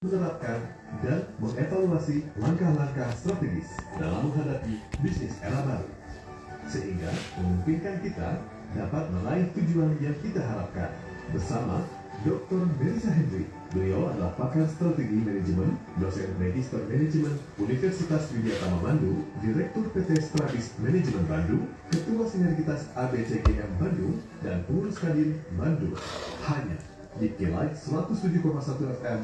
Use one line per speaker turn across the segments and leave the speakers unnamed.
menerapkan dan mengevaluasi langkah-langkah strategis dalam menghadapi bisnis era baru, sehingga memungkinkan kita dapat meraih tujuan yang kita harapkan. Bersama Dr. Melissa Hendry, beliau adalah pakar strategi manajemen, dosen Magister Manajemen Universitas Widyatama Bandung, Direktur PT Stratis Manajemen Bandung, Ketua Sinergitas ABCGM Bandung, dan pengurus Kadin Bandung. Hanya di K-Light 107,1 FM.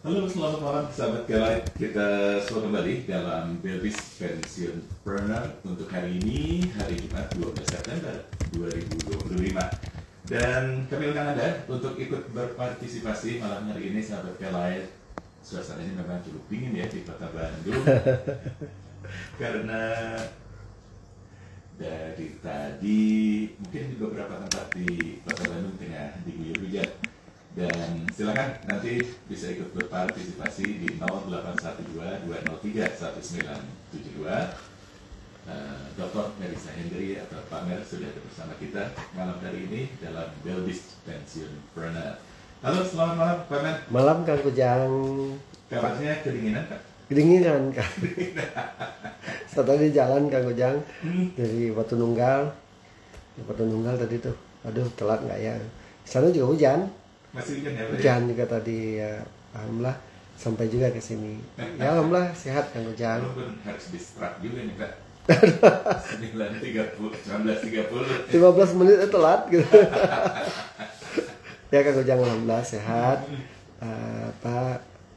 Halo, selamat malam sahabat K-Light. Kita semua kembali dalam Belbis Pensionpreneur untuk hari ini, hari Jumat 12 September 2025. Dan kami undang Anda untuk ikut berpartisipasi malam hari ini sahabat K-Light. Suasananya memang cukup dingin ya di kota Bandung. Karena dari tadi mungkin di beberapa tempat di kota Bandung tengah diguyur hujan. Dan silakan nanti bisa ikut berpartisipasi di 0812-203-1972. Dr. Melissa Hendry atau Pak Mer sudah ada bersama kita malam hari ini dalam Belbis Pensionpreneur. Halo, selamat malam Pak Mer.
Malam Kang Kujang.
Kabarnya kedinginan Pak?
Kedinginan Kang. Saya tadi jalan Kang Kujang dari Batu Nunggal. Di Batu Nunggal tadi tuh, aduh telat nggak ya? Sana juga hujan.
Masih hujan ya?
Hujan juga tadi ya. Alhamdulillah sampai juga ke sini. Ya alhamdulillah sehat Kang Kujang.
Walaupun harus distrap juga nih Pak. 19.30
15 menit telat gitu. Ya Kang Kujang alhamdulillah sehat.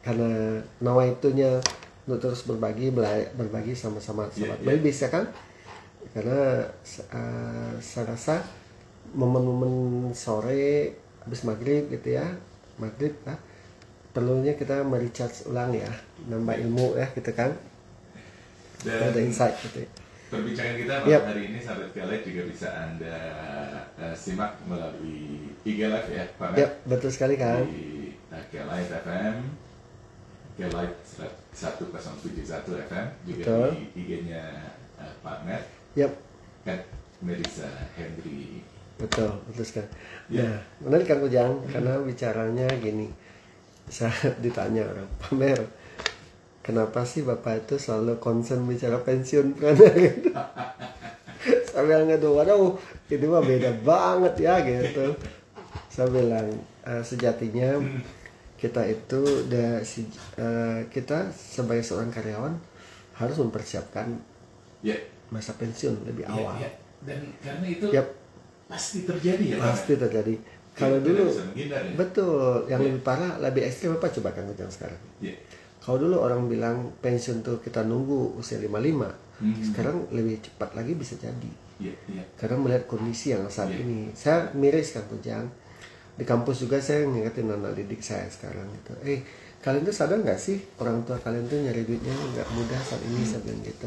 Karena nawaitunya untuk terus berbagi sama-sama sahabat Belbis ya kan. Karena saya rasa momen-momen sore habis maghrib gitu ya, maghrib perlunya kita merecharge ulang ya, nambah ilmu ya gitu kan. Dan ada insight gitu ya.
Perbincangan kita malam hari ini sahabat K-Light juga bisa Anda simak melalui IG Live ya Pak.
Yap, betul sekali kan.
Di K-Light FM, K-Light 1071 FM, juga betul. Di IG-nya Pak Mer.
Yap.
Melissa Hendry.
Betul sekali. Nah, menarik Kang Kujang karena bicaranya gini. Saya ditanya orang, Pak Mer, kenapa sih Bapak itu selalu concern bicara pensiun gitu? Saya bilang gitu, waduh, itu mah beda banget ya gitu. Saya bilang sejatinya kita itu kita sebagai seorang karyawan harus mempersiapkan masa pensiun lebih awal.
Dan karena itu pasti terjadi ya Pak?
Pasti terjadi. Kalau dulu
ya?
Betul, yang lebih parah, lebih ekstrim apa coba Kang Kujang sekarang? Kalau dulu orang bilang pensiun tuh kita nunggu usia 55, sekarang lebih cepat lagi bisa jadi. Karena melihat kondisi yang saat ini, saya miris Kang Kujang. Di kampus juga saya ngingetin anak didik saya sekarang gitu. Kalian tuh sadar nggak sih orang tua kalian tuh nyari duitnya nggak mudah saat ini, saya bilang gitu.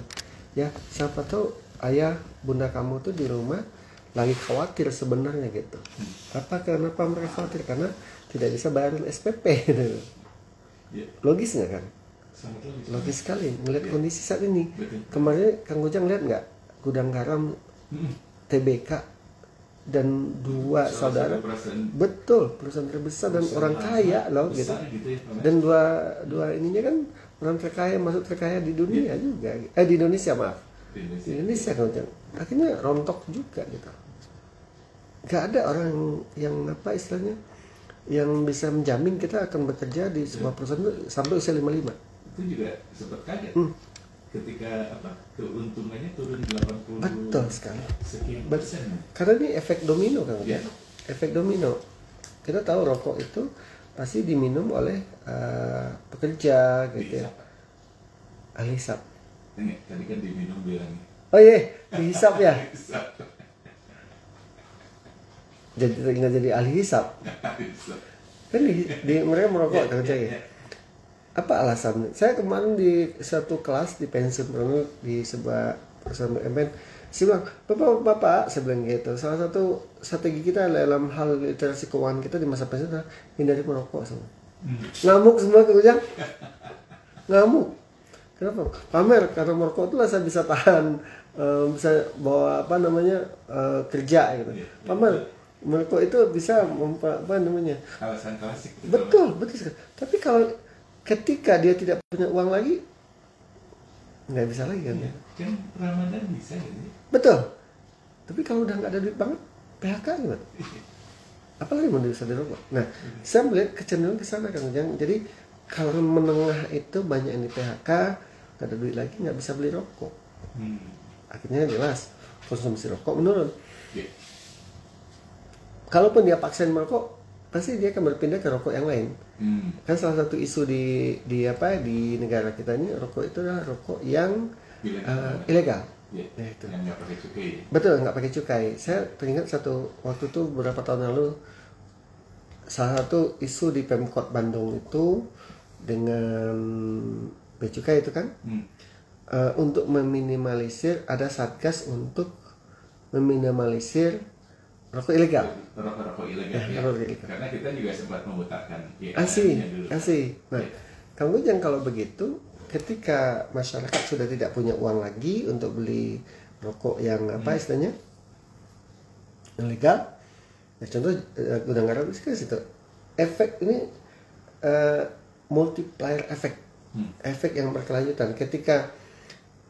Ya, siapa tahu ayah bunda kamu tuh di rumah lagi khawatir sebenarnya gitu. Kenapa mereka khawatir? Karena tidak bisa bayarin SPP gitu. Logis nggak kan?
Sangat
logis sekali melihat kondisi saat ini. Kemarin Kang Kujang lihat nggak gudang garam TBK dan dua saudara, betul perusahaan terbesar dan orang kaya loh gitu. Dan dua ininya kan orang terkaya, masuk terkaya di dunia juga. Di Indonesia maaf. Di Indonesia Kang Kujang. Akhirnya rontok juga gitu. Gak ada orang yang apa istilahnya yang bisa menjamin kita akan bekerja di sebuah perusahaan sampai usia 55.
Itu juga sempat kaget ketika keuntungannya turun 80.
Betul sekali.
Sekian persen.
Karena ini efek domino kan, efek domino. Kita tahu rokok itu pasti diminum oleh pekerja gitu ya. Ahli hisap.
Tadi kan diminum bilang.
Oh iya, dihisap ya. Nggak jadi ahli hisap. Kan mereka merokok kan ya. Apa alasannya? Saya kemarin di satu kelas di pensionpreneur di sebuah perusahaan BUMN, saya bilang, Bapak, saya bilang gitu, salah satu strategi kita dalam hal literasi keuangan kita di masa pensiun adalah hindari merokok semua. Ngamuk semua Kang Kujang. Ngamuk. Kenapa? Pamer, karena merokok itulah saya bisa tahan, bisa bawa kerja gitu. Pamer, merokok itu bisa apa namanya?
Alasan klasik.
Betul sekali. Tapi kalau ketika dia tidak punya uang lagi, nggak bisa lagi kan?
Ya, kan Ramadan bisa kan?
Betul. Tapi kalau udah nggak ada duit banget, PHK gimana? Apalagi mau bisa dirokok. Nah, saya melihat kecenderungan ke sana Kang Ujang. Jadi kalau menengah itu banyak yang di PHK, nggak ada duit lagi, nggak bisa beli rokok. Akhirnya jelas konsumsi rokok menurun. Kalaupun dia paksain merokok, pasti dia akan berpindah ke rokok yang lain. Kan salah satu isu di negara kita ini, rokok itu adalah rokok yang ilegal.
Nah, itu yang nggak pakai cukai.
Betul, nggak pakai cukai. Saya teringat satu waktu itu beberapa tahun lalu, salah satu isu di Pemkot Bandung itu dengan bea cukai itu kan, untuk meminimalisir, ada satgas untuk meminimalisir rokok ilegal.
Rokok ilegal. Ya. Karena kita juga sempat memutarkan.
Asih. Nah, Kang Ujang kalau begitu, ketika masyarakat sudah tidak punya uang lagi untuk beli rokok yang istilahnya ilegal, ya contoh gudang garam itu efek ini multiplier efek, efek yang berkelanjutan. Ketika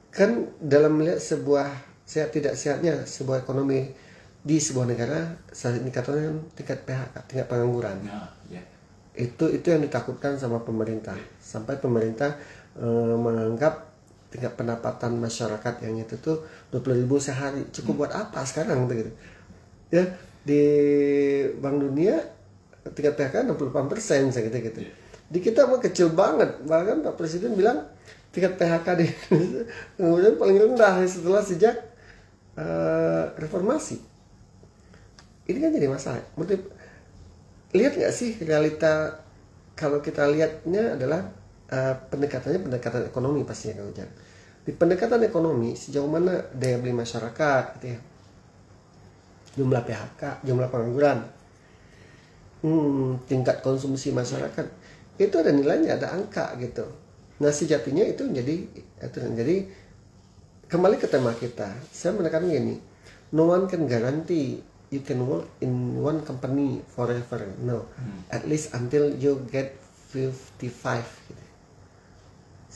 kan dalam melihat sebuah sehat tidak sehatnya sebuah ekonomi di sebuah negara, saat ini katanya tingkat PHK, tingkat pengangguran. Itu yang ditakutkan sama pemerintah, sampai pemerintah menganggap tingkat pendapatan masyarakat yang itu tuh 20.000 sehari cukup buat apa sekarang gitu. Ya, di Bank Dunia tingkat PHK 68% gitu. Di kita mah kecil banget. Bahkan Pak Presiden bilang tingkat PHK di kemudian paling rendah setelah sejak reformasi. Ini kan jadi masalah. Lihat nggak sih realita, kalau kita lihatnya adalah pendekatan ekonomi pastinya Kang Ujang. Di pendekatan ekonomi sejauh mana daya beli masyarakat gitu ya, jumlah PHK, jumlah pengangguran, tingkat konsumsi masyarakat, itu ada nilainya, ada angka gitu. Nah sejatinya itu jadi kembali ke tema kita. Saya menekan gini, no one can guarantee you can work in one company forever. No, at least until you get 55 gitu.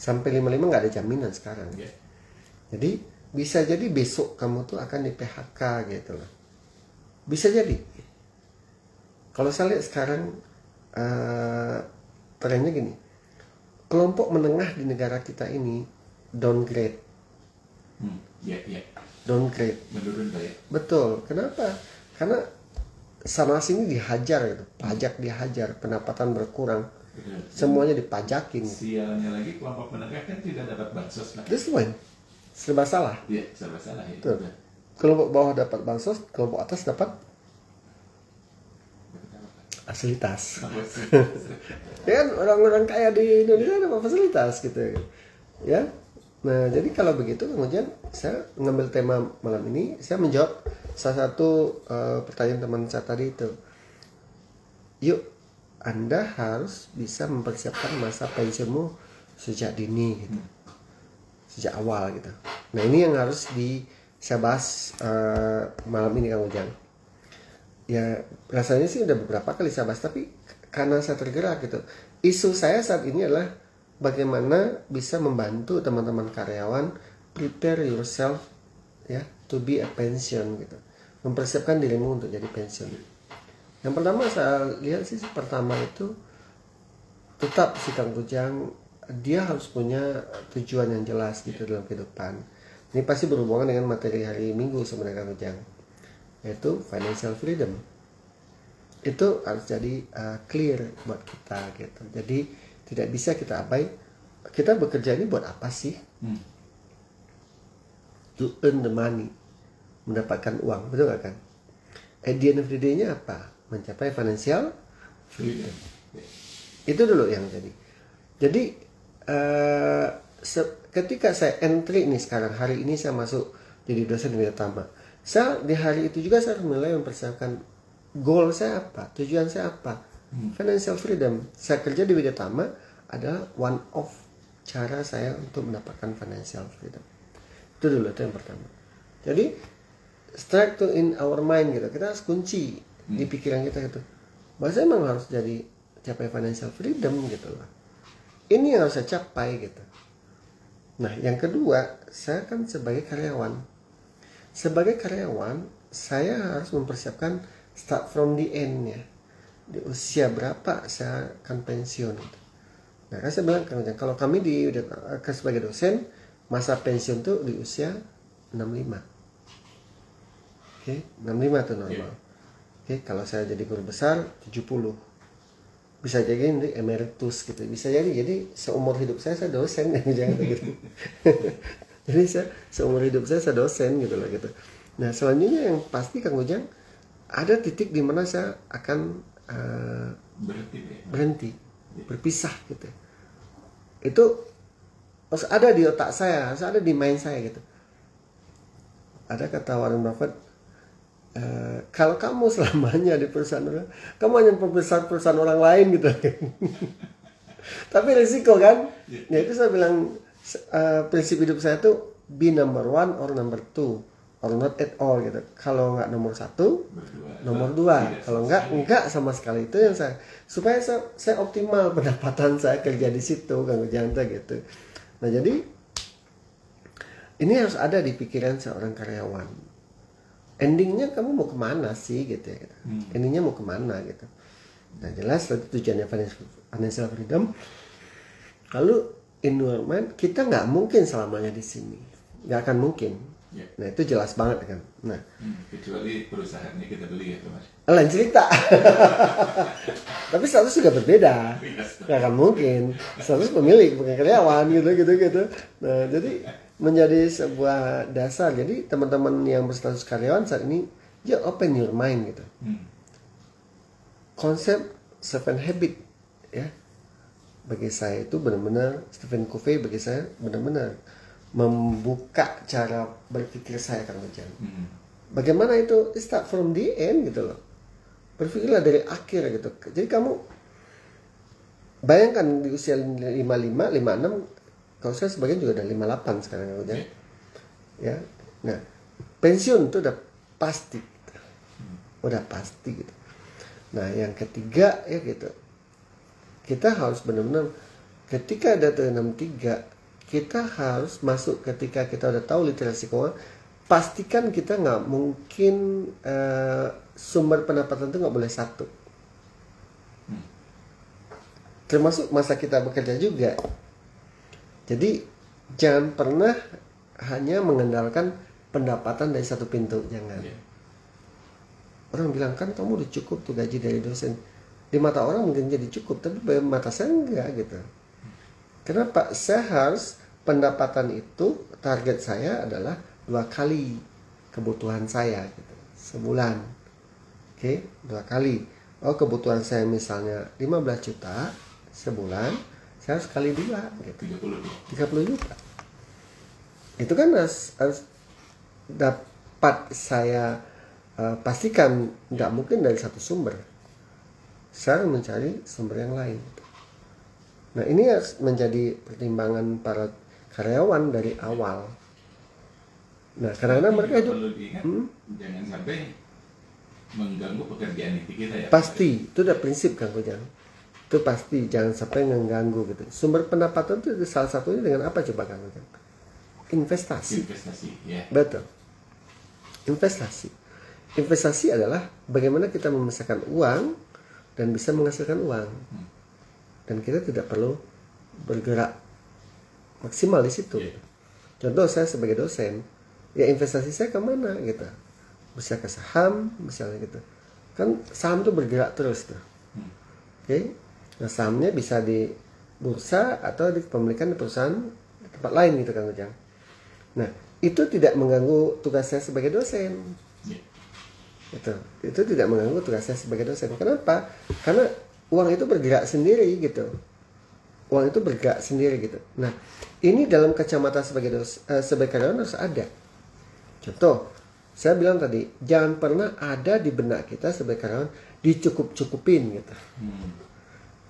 Sampai 55 nggak ada jaminan sekarang. Jadi bisa jadi besok kamu tuh akan di PHK gitu loh. Bisa jadi. Kalau saya lihat sekarang trennya gini, kelompok menengah di negara kita ini downgrade. Downgrade.
Menurun ya.
Betul. Kenapa? Karena sana sini dihajar gitu, pajak dihajar, pendapatan berkurang. Semuanya dipajakin.
Sialnya lagi kelompok menengah kan tidak dapat bansos.
That's why serba salah.
Iya, serba salah ya.
Betul. Kelompok bawah dapat bansos, kelompok atas dapat fasilitas. Ya kan orang-orang kaya di Indonesia dapat fasilitas gitu ya. Nah jadi kalau begitu kemudian saya mengambil tema malam ini, saya menjawab salah satu pertanyaan teman saya tadi itu. Yuk, Anda harus bisa mempersiapkan masa pensiunmu sejak dini gitu. Sejak awal gitu. Nah ini yang harus saya bahas malam ini Kang Ujang. Ya rasanya sih udah beberapa kali saya bahas, tapi karena saya tergerak gitu. Isu saya saat ini adalah bagaimana bisa membantu teman-teman karyawan prepare yourself ya to be a pension gitu. Mempersiapkan dirimu untuk jadi pensiun. Yang pertama saya lihat sih pertama itu tetap si Kang Ujang, dia harus punya tujuan yang jelas gitu dalam kehidupan. Ini pasti berhubungan dengan materi hari Minggu sebenarnya Kang Ujang, yaitu financial freedom. Itu harus jadi clear buat kita gitu. Jadi tidak bisa kita abai. Kita bekerja ini buat apa sih? To earn the money, mendapatkan uang, betul gak kan? At the end of the day-nya apa? Mencapai financial freedom. Itu dulu yang jadi. Jadi ketika saya entry nih sekarang, hari ini saya masuk jadi dosen di Tama. Saya di hari itu juga saya mulai mempersiapkan goal saya apa, tujuan saya apa. Financial freedom. Saya kerja di Widya Tama adalah one of cara saya untuk mendapatkan financial freedom. Itu dulu, itu yang pertama. Jadi strike to in our mind gitu. Kita harus kunci di pikiran kita gitu. Bahwa saya memang harus jadi capai financial freedom gitu loh. Ini yang harus saya capai gitu. Nah, yang kedua, saya kan sebagai karyawan. Sebagai karyawan, saya harus mempersiapkan start from the end ya. Di usia berapa saya akan pensiun gitu. Nah, kan saya bilang kalau kami sebagai dosen, masa pensiun tuh di usia 65. Oke, 65 itu normal. Oke, kalau saya jadi guru besar 70. Bisa jadi ini emeritus gitu. Bisa jadi seumur hidup saya dosen jangan gitu. Jadi seumur hidup saya dosen gitu loh gitu. Nah, selanjutnya yang pasti Kang Ujang ada titik di mana saya akan berhenti, berpisah gitu. Itu harus ada di otak saya, harus ada di mind saya gitu. Ada kata Warren Buffett, kalau kamu selamanya di perusahaan orang, kamu hanya membesar perusahaan orang lain gitu. Tapi risiko kan? Ya itu saya bilang prinsip hidup saya tuh be number one or number two or not at all gitu. Kalau nggak nomor 1, nomor 2. Kalau nggak sama sekali. Itu yang saya supaya saya optimal pendapatan saya kerja di situ kan jangan gitu. Nah jadi ini harus ada di pikiran seorang karyawan. Endingnya kamu mau kemana sih gitu ya gitu. Endingnya mau kemana gitu. Nah jelas tadi tujuannya financial freedom. Lalu in your mind kita nggak mungkin selamanya di sini, nggak akan mungkin. Nah itu jelas banget kan. Nah
kecuali perusahaannya kita beli ya Mas.
Lain cerita. Tapi status juga berbeda. Nggak akan mungkin. Status pemilik bukan karyawan gitu. Nah jadi menjadi sebuah dasar. Jadi teman-teman yang berstatus karyawan saat ini, open your mind gitu. Konsep 7 habit ya. Bagi saya itu benar-benar Stephen Covey bagi saya benar-benar membuka cara berpikir saya Kang Ujang. Bagaimana itu start from the end gitu loh. Berpikirlah dari akhir gitu. Jadi kamu bayangkan di usia 55, 56 kalau saya sebagian juga udah 58 sekarang Kang Ujang. Ya. Nah, pensiun itu udah pasti. Udah pasti gitu. Nah, yang ketiga ya gitu. Kita harus benar-benar ketika ada 63 kita harus masuk ketika kita udah tahu literasi keuangan, pastikan kita nggak mungkin sumber pendapatan itu nggak boleh satu. Termasuk masa kita bekerja juga. Jadi jangan pernah hanya mengandalkan pendapatan dari satu pintu, jangan. Orang bilang kan kamu udah cukup tuh gaji dari dosen. Di mata orang mungkin jadi cukup, tapi bagi mata saya enggak gitu. Kenapa? Saya harus pendapatan itu target saya adalah 2 kali kebutuhan saya gitu, sebulan. Oke, 2 kali. Oh, kebutuhan saya misalnya 15 juta sebulan, saya harus kali 2 gitu. 30 juta. Itu kan harus dapat saya pastikan nggak mungkin dari satu sumber. Saya mencari sumber yang lain. Nah ini menjadi pertimbangan para karyawan dari awal. Nah kadang-kadang mereka itu
perlu diingat, jangan sampai mengganggu pekerjaan itu kita ya.
Pasti, itu udah prinsip Kang Ujang. Itu pasti jangan sampai mengganggu gitu. Sumber pendapatan itu salah satunya dengan apa coba Kang Ujang? Investasi.
Ya.
Betul. Investasi adalah bagaimana kita memisahkan uang dan bisa menghasilkan uang. Dan kita tidak perlu bergerak maksimal di situ. Contoh saya sebagai dosen, ya investasi saya kemana gitu. Bisa ke saham misalnya gitu. Kan saham tuh bergerak terus tuh. Oke. Nah sahamnya bisa di bursa atau di pemilikan di perusahaan di tempat lain gitu Kang Ujang. Nah itu tidak mengganggu tugas saya sebagai dosen. Itu tidak mengganggu tugas saya sebagai dosen. Kenapa? Karena uang itu bergerak sendiri gitu. Uang itu bergerak sendiri gitu. Nah, ini dalam kacamata sebagai karyawan harus ada. Contoh, saya bilang tadi, jangan pernah ada di benak kita sebagai karyawan dicukup-cukupin gitu.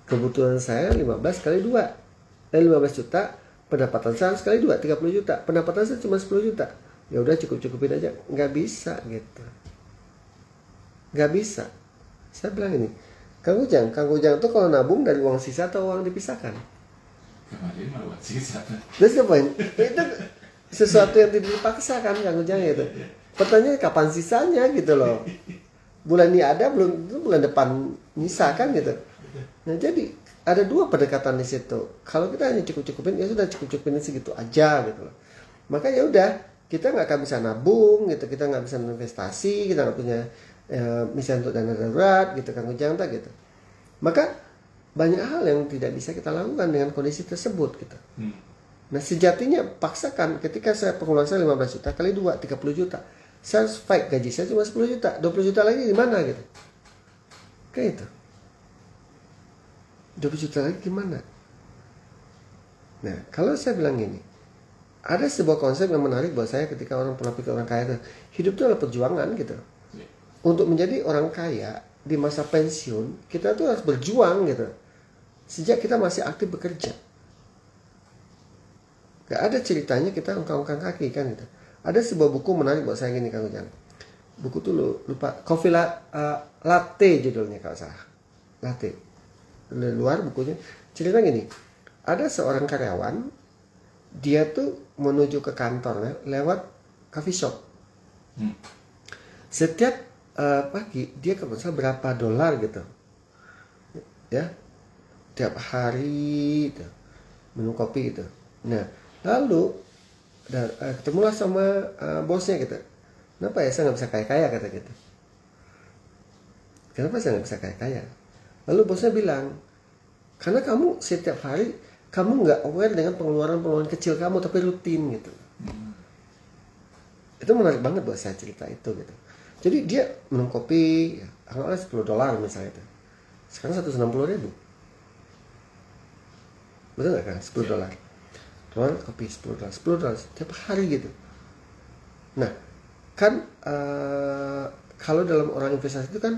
Kebutuhan saya 15 kali 2. Dan 15 juta, pendapatan saya harus kali 2, 30 juta. Pendapatan saya cuma 10 juta. Ya udah cukup-cukupin aja. Nggak bisa gitu. Nggak bisa. Saya bilang ini, Kang Ujang tuh kalau nabung dari uang sisa atau uang dipisahkan?
Kemarin malah uang sisa.
That's the point. Itu sesuatu yang tidak dipaksa kan Kang Ujang itu. Pertanyaannya kapan sisanya gitu loh. Bulan ini ada belum, itu bulan depan nyisa kan gitu. Nah jadi ada dua pendekatan di situ. Kalau kita hanya cukup-cukupin, ya sudah cukup-cukupin segitu aja gitu loh. Maka ya udah, kita nggak akan bisa nabung gitu, kita nggak bisa investasi, kita nggak punya misalnya untuk dana darurat gitu Kang Ujang gitu. Maka banyak hal yang tidak bisa kita lakukan dengan kondisi tersebut gitu. Nah sejatinya paksakan, ketika saya pengeluaran saya 15 juta kali 2 30 juta. Saya fight gaji saya cuma 10 juta, 20 juta lagi di mana gitu. Kayak itu. 20 juta lagi gimana? Nah, kalau saya bilang gini, ada sebuah konsep yang menarik buat saya ketika orang pernah pikir orang kaya, hidup itu adalah perjuangan gitu. Untuk menjadi orang kaya di masa pensiun, kita tuh harus berjuang gitu. Sejak kita masih aktif bekerja. Gak ada ceritanya kita ongkang-ongkang kaki kan gitu. Ada sebuah buku menarik buat saya gini Kang Ujang. Buku tuh lupa, Coffee Latte judulnya kalau salah. Latte. Dari luar bukunya cerita gini, ada seorang karyawan, dia tuh menuju ke kantornya lewat coffee shop. Setiap pagi dia ke pasar berapa dolar gitu, ya, tiap hari gitu, minum kopi gitu. Nah lalu ketemulah sama bosnya gitu. Kenapa ya saya nggak bisa kaya-kaya kata gitu. Kenapa saya nggak bisa kaya-kaya? Lalu bosnya bilang, karena kamu setiap hari kamu nggak aware dengan pengeluaran kecil kamu tapi rutin gitu. Itu menarik banget buat saya cerita itu gitu. Jadi dia minum kopi, awalnya $10 misalnya itu. Sekarang $160.000. Betul nggak kan? $10. Keluar kopi $10 tiap hari gitu. Nah kan kalau dalam orang investasi itu kan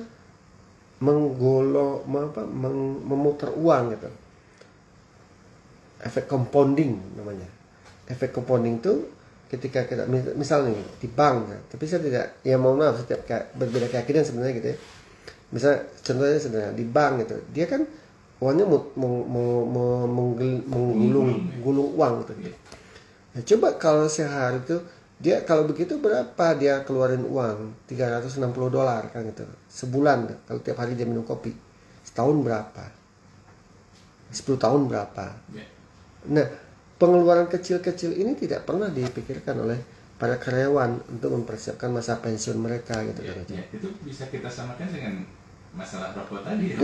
memutar uang gitu. Efek compounding namanya. Efek compounding itu ketika kita misalnya di bank, tapi saya tidak, ya mohon maaf, setiap berbeda keyakinan sebenarnya gitu ya. Misalnya contohnya sederhana di bank gitu, dia kan uangnya menggulung uang gitu. Nah, coba kalau sehari itu dia kalau begitu berapa dia keluarin uang? $360 kan gitu. Sebulan kalau tiap hari dia minum kopi. Setahun berapa? 10 tahun berapa? Nah, pengeluaran kecil-kecil ini tidak pernah dipikirkan oleh para karyawan untuk mempersiapkan masa pensiun mereka gitu kan.
Itu bisa kita samakan dengan masalah rokok tadi.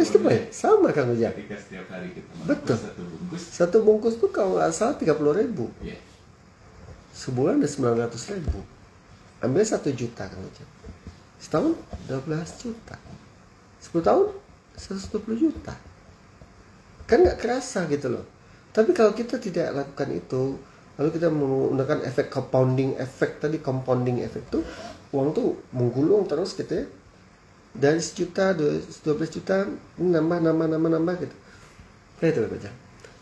Sama kan Ujang.
Ketika setiap hari kita
betul. Satu bungkus tuh kalau nggak salah 30.000. Sebulan udah 900.000. Ambil 1 juta kan Ujang. Setahun 12 juta. 10 tahun 120 juta. Kan nggak kerasa gitu loh. Tapi kalau kita tidak lakukan itu, lalu kita menggunakan efek compounding effect tadi, compounding effect tuh uang tuh menggulung terus gitu ya. Dari 1 juta, 12 juta nambah gitu. Kayak itu Pak.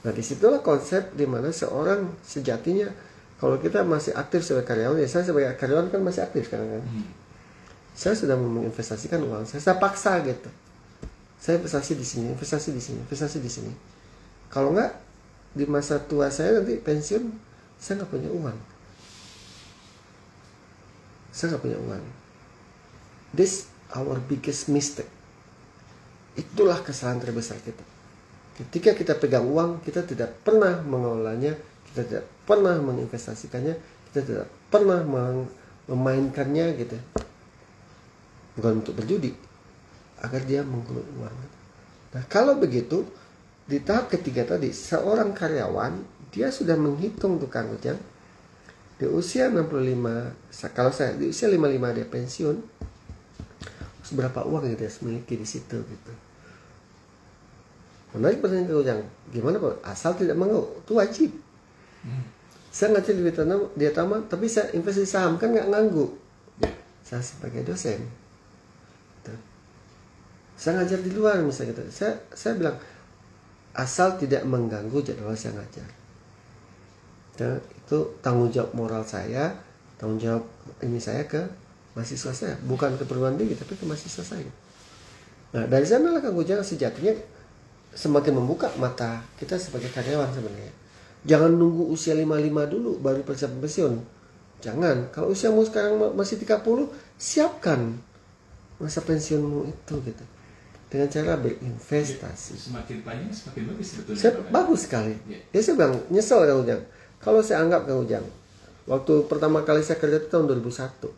Nah disitulah konsep dimana seorang sejatinya, kalau kita masih aktif sebagai karyawan, ya saya sebagai karyawan kan masih aktif sekarang kan. Saya sudah menginvestasikan uang saya paksa gitu. Saya investasi di sini, investasi di sini. Kalau enggak di masa tua saya nanti pensiun, saya nggak punya uang. This our biggest mistake. Itulah kesalahan terbesar kita. Ketika kita pegang uang, kita tidak pernah mengelolanya, kita tidak pernah menginvestasikannya, kita tidak pernah memainkannya gitu. Bukan untuk berjudi, agar dia menggulung uang. Nah, kalau begitu, di tahap ketiga tadi, seorang karyawan, dia sudah menghitung tuh Kang Ujang, di usia 65, kalau saya di usia 55 dia pensiun, berapa uang yang dia miliki di situ gitu. Menarik pertanyaan Kang Ujang, gimana Pak? Asal tidak mau, itu wajib. Saya ngajar di dia taman, tapi saya investasi saham kan nggak nganggu. Saya sebagai dosen, gitu. Saya ngajar di luar misalnya gitu. Saya bilang asal tidak mengganggu jadwal saya ngajar. Dan itu tanggung jawab moral saya, tanggung jawab ini saya ke mahasiswa saya, bukan ke perguruan tinggi tapi ke mahasiswa saya. Nah dari sanalah Kang Ujang sejatinya semakin membuka mata kita sebagai karyawan sebenarnya. Jangan nunggu usia 55 dulu baru persiapan pensiun. Jangan. Kalau usiamu sekarang masih 30, siapkan masa pensiunmu itu gitu. Dengan cara berinvestasi.
Semakin panjang semakin bagus sebetulnya.
Bagus sekali. Ya saya bilang nyesel Kang Ujang. Kalau saya anggap Kang Ujang, waktu pertama kali saya kerja itu tahun 2001.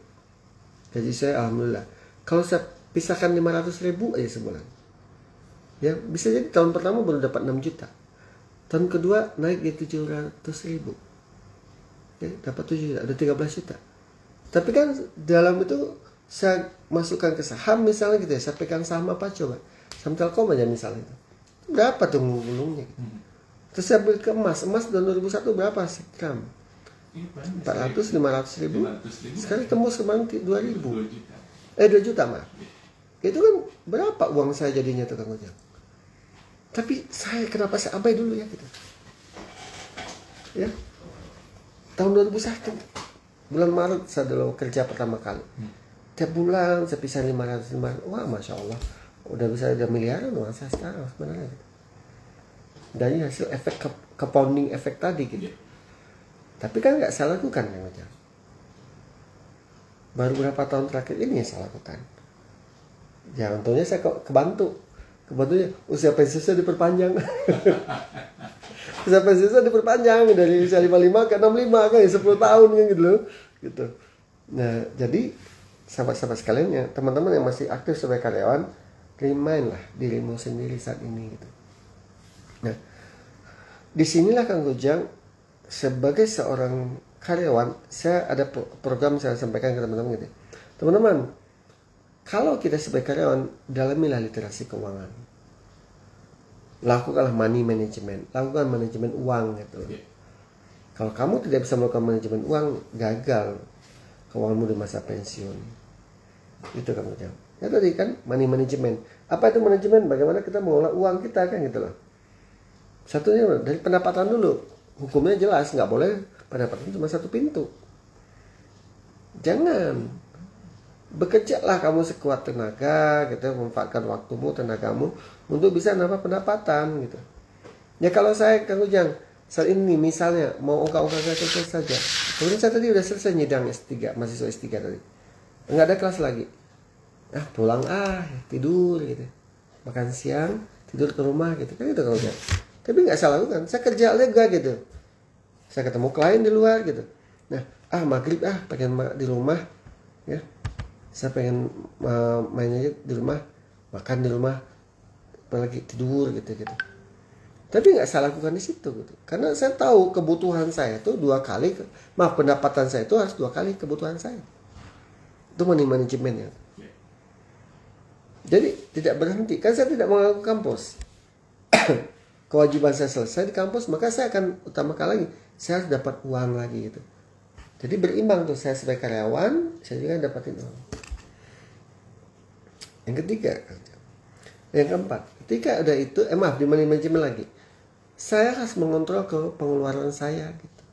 Gaji saya alhamdulillah. Kalau saya pisahkan 500.000 aja sebulan. Ya, bisa jadi tahun pertama baru dapat 6 juta. Tahun kedua naik di 700.000. Ya, dapat 7 juta, ada 13 juta. Tapi kan dalam itu saya masukkan ke saham misalnya gitu ya. Saya pegang saham apa coba? Saham Telkom aja misalnya itu. Berapa tuh gulungnya gitu. Terus saya beli ke emas. Emas tahun 2001 berapa sih gram? 400-500.000. Sekarang tembus kemarin 2.000. 2 juta mah. Itu kan berapa uang saya jadinya tuh Kang Ujang. Tapi saya kenapa saya abai dulu ya gitu. Ya. Tahun 2001 bulan Maret saya dulu kerja pertama kali. Tiap bulan saya pisah 500. Wah Masya Allah. Udah bisa ada miliaran uang saya sekarang sebenarnya. Dan ini hasil efek compounding efek tadi gitu. Tapi kan nggak saya lakukan Kang Ujang. Baru berapa tahun terakhir ini yang saya lakukan. Ya untungnya saya kebantu. Kebantunya usia pensiun saya diperpanjang. Usia pensiun saya diperpanjang dari usia 55 ke 65 kan 10 tahun kan gitu loh. Gitu. Nah, jadi sahabat-sahabat sekalian ya, teman-teman yang masih aktif sebagai karyawan, remind lah dirimu sendiri saat ini gitu. Nah, disinilah Kang Ujang sebagai seorang karyawan, saya ada program saya sampaikan ke teman-teman gitu. Teman-teman, kalau kita sebagai karyawan, dalamilah literasi keuangan. Lakukanlah money management, lakukan manajemen uang gitu. Kalau kamu tidak bisa melakukan manajemen uang, gagal keuanganmu di masa pensiun. Itu Kang Ujang. Ya tadi kan money management. Apa itu manajemen? Bagaimana kita mengelola uang kita kan gitu loh. Satunya dari pendapatan dulu. Hukumnya jelas, nggak boleh pendapatan cuma satu pintu. Jangan. Bekerjalah kamu sekuat tenaga gitu, memanfaatkan waktumu, tenagamu untuk bisa nambah pendapatan gitu. Ya kalau saya Kang Ujang saat ini misalnya mau ongkar-ongkar saya selesai saja. Kemudian saya tadi udah selesai nyidang S3, mahasiswa S3 tadi. Enggak ada kelas lagi. Pulang tidur gitu. Makan siang, tidur ke rumah gitu. Kan itu Kang Ujang. Tapi nggak salah lakukan. Saya kerja lega gitu. Saya ketemu klien di luar gitu. Nah, maghrib pengen di rumah ya. Saya pengen main aja di rumah, makan di rumah, apalagi tidur gitu. Tapi nggak saya lakukan di situ gitu. Karena saya tahu kebutuhan saya itu pendapatan saya itu harus 2 kali kebutuhan saya. Itu money management ya. Jadi tidak berhenti. Kan saya tidak mau ke kampus. Kewajiban saya selesai di kampus, maka saya akan utamakan lagi. Saya harus dapat uang lagi gitu. Jadi berimbang tuh, saya sebagai karyawan, saya juga dapatin uang. Yang ketiga, yang keempat, ketika ada itu, di money management lagi, saya harus mengontrol ke pengeluaran saya gitu.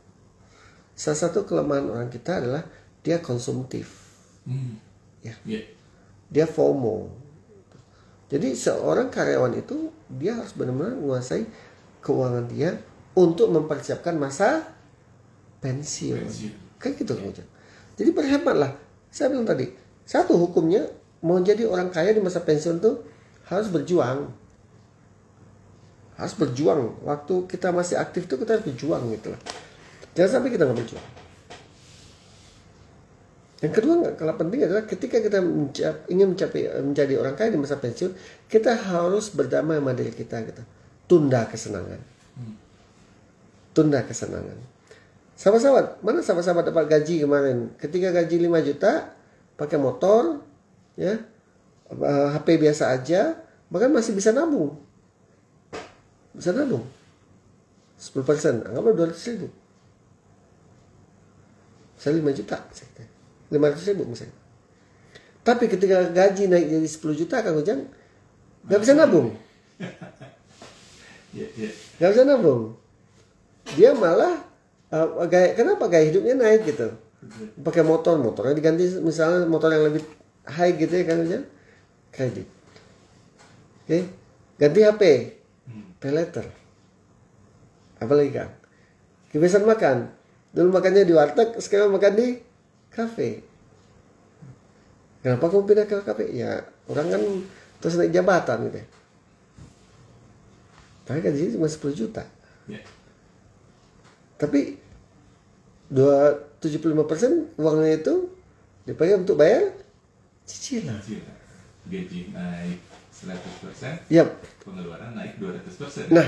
Salah satu kelemahan orang kita adalah dia konsumtif, dia FOMO. Jadi seorang karyawan itu dia harus benar-benar menguasai keuangan dia untuk mempersiapkan masa pensiun. Kayak gitu Kang Ujang. Jadi berhematlah. Saya bilang tadi, satu hukumnya mau jadi orang kaya di masa pensiun tuh harus berjuang. Harus berjuang. Waktu kita masih aktif tuh kita harus berjuang gitu lah. Jangan sampai kita nggak berjuang. Yang kedua nggak kalah penting adalah ketika kita ingin menjadi orang kaya di masa pensiun, kita harus berdamai sama diri kita gitu. Tunda kesenangan. Tunda kesenangan. Sahabat-sahabat, mana sahabat-sahabat dapat gaji kemarin? Ketika gaji 5 juta, pakai motor, ya, HP biasa aja, bahkan masih bisa nabung. Bisa nabung. 10%, anggaplah 200.000. Saya 5 juta, 500.000 misalnya. Tapi ketika gaji naik jadi 10 juta, Kang Ujang, nggak bisa nabung. Nggak bisa nabung. Dia malah kenapa gaya hidupnya naik gitu, pakai motornya diganti misalnya motor yang lebih high gitu ya kan, kredit. Oke, ganti HP, pay later. Apalagi Kang? Kebiasaan makan. Dulu makannya di warteg, sekarang makan di kafe. Kenapa kamu pindah ke kafe? Ya, orang kan terus naik jabatan gitu. Tapi kan di sini cuma 10 juta. Tapi 75% uangnya itu dipakai untuk bayar cicilan.
Gaji naik 100%, pengeluaran naik 200%.
Nah,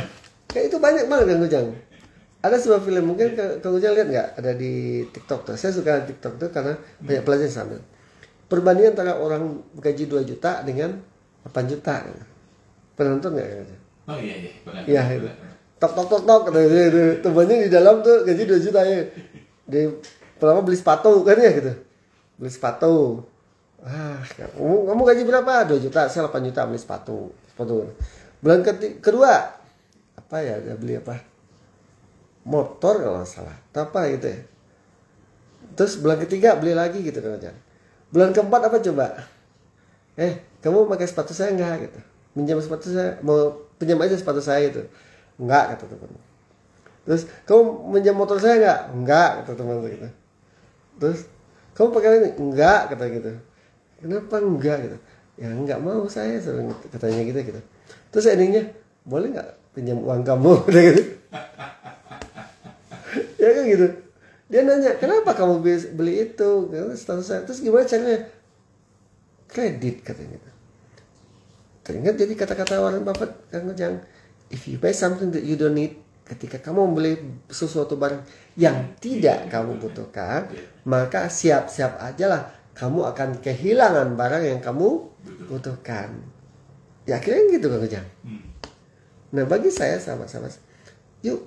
kayak itu banyak banget Kang Ujang. Ada sebuah film, mungkin Kang Ujang lihat nggak? Ada di TikTok tuh. Saya suka TikTok tuh karena banyak pelajaran sambil. Perbandingan antara orang gaji 2 juta dengan 8 juta. Pernah nonton nggak?
Oh iya.
Iya, itu. Tok. Temannya di dalam tuh gaji 2 juta ya. Dia pertama beli sepatu kan ya gitu. Beli sepatu. Kamu gaji berapa? 2 juta, saya 8 juta beli sepatu. Bulan kedua apa ya, dia beli apa? Motor kalau nggak salah. Apa gitu ya. Terus bulan ketiga beli lagi gitu kan. Bulan keempat apa coba? Kamu pakai sepatu saya enggak gitu. Minjam sepatu saya, mau pinjam aja sepatu saya gitu. Enggak kata teman. Terus kamu minjam motor saya enggak? Enggak kata teman gitu. Terus kamu pakai ini? Enggak kata gitu. Kenapa enggak gitu? Ya enggak mau saya katanya gitu. Terus endingnya boleh enggak pinjam uang kamu gitu. Ya kan gitu. Dia nanya, kenapa kamu beli itu? Status saya. Terus gimana caranya? Kredit katanya gitu. Teringat jadi kata-kata Warren Buffett, Kang Ujang, if you buy something that you don't need, ketika kamu membeli sesuatu barang yang tidak kamu butuhkan, maka siap-siap aja lah kamu akan kehilangan barang yang kamu butuhkan. Ya akhirnya gitu Kang Ujang. Nah bagi saya sama-sama, yuk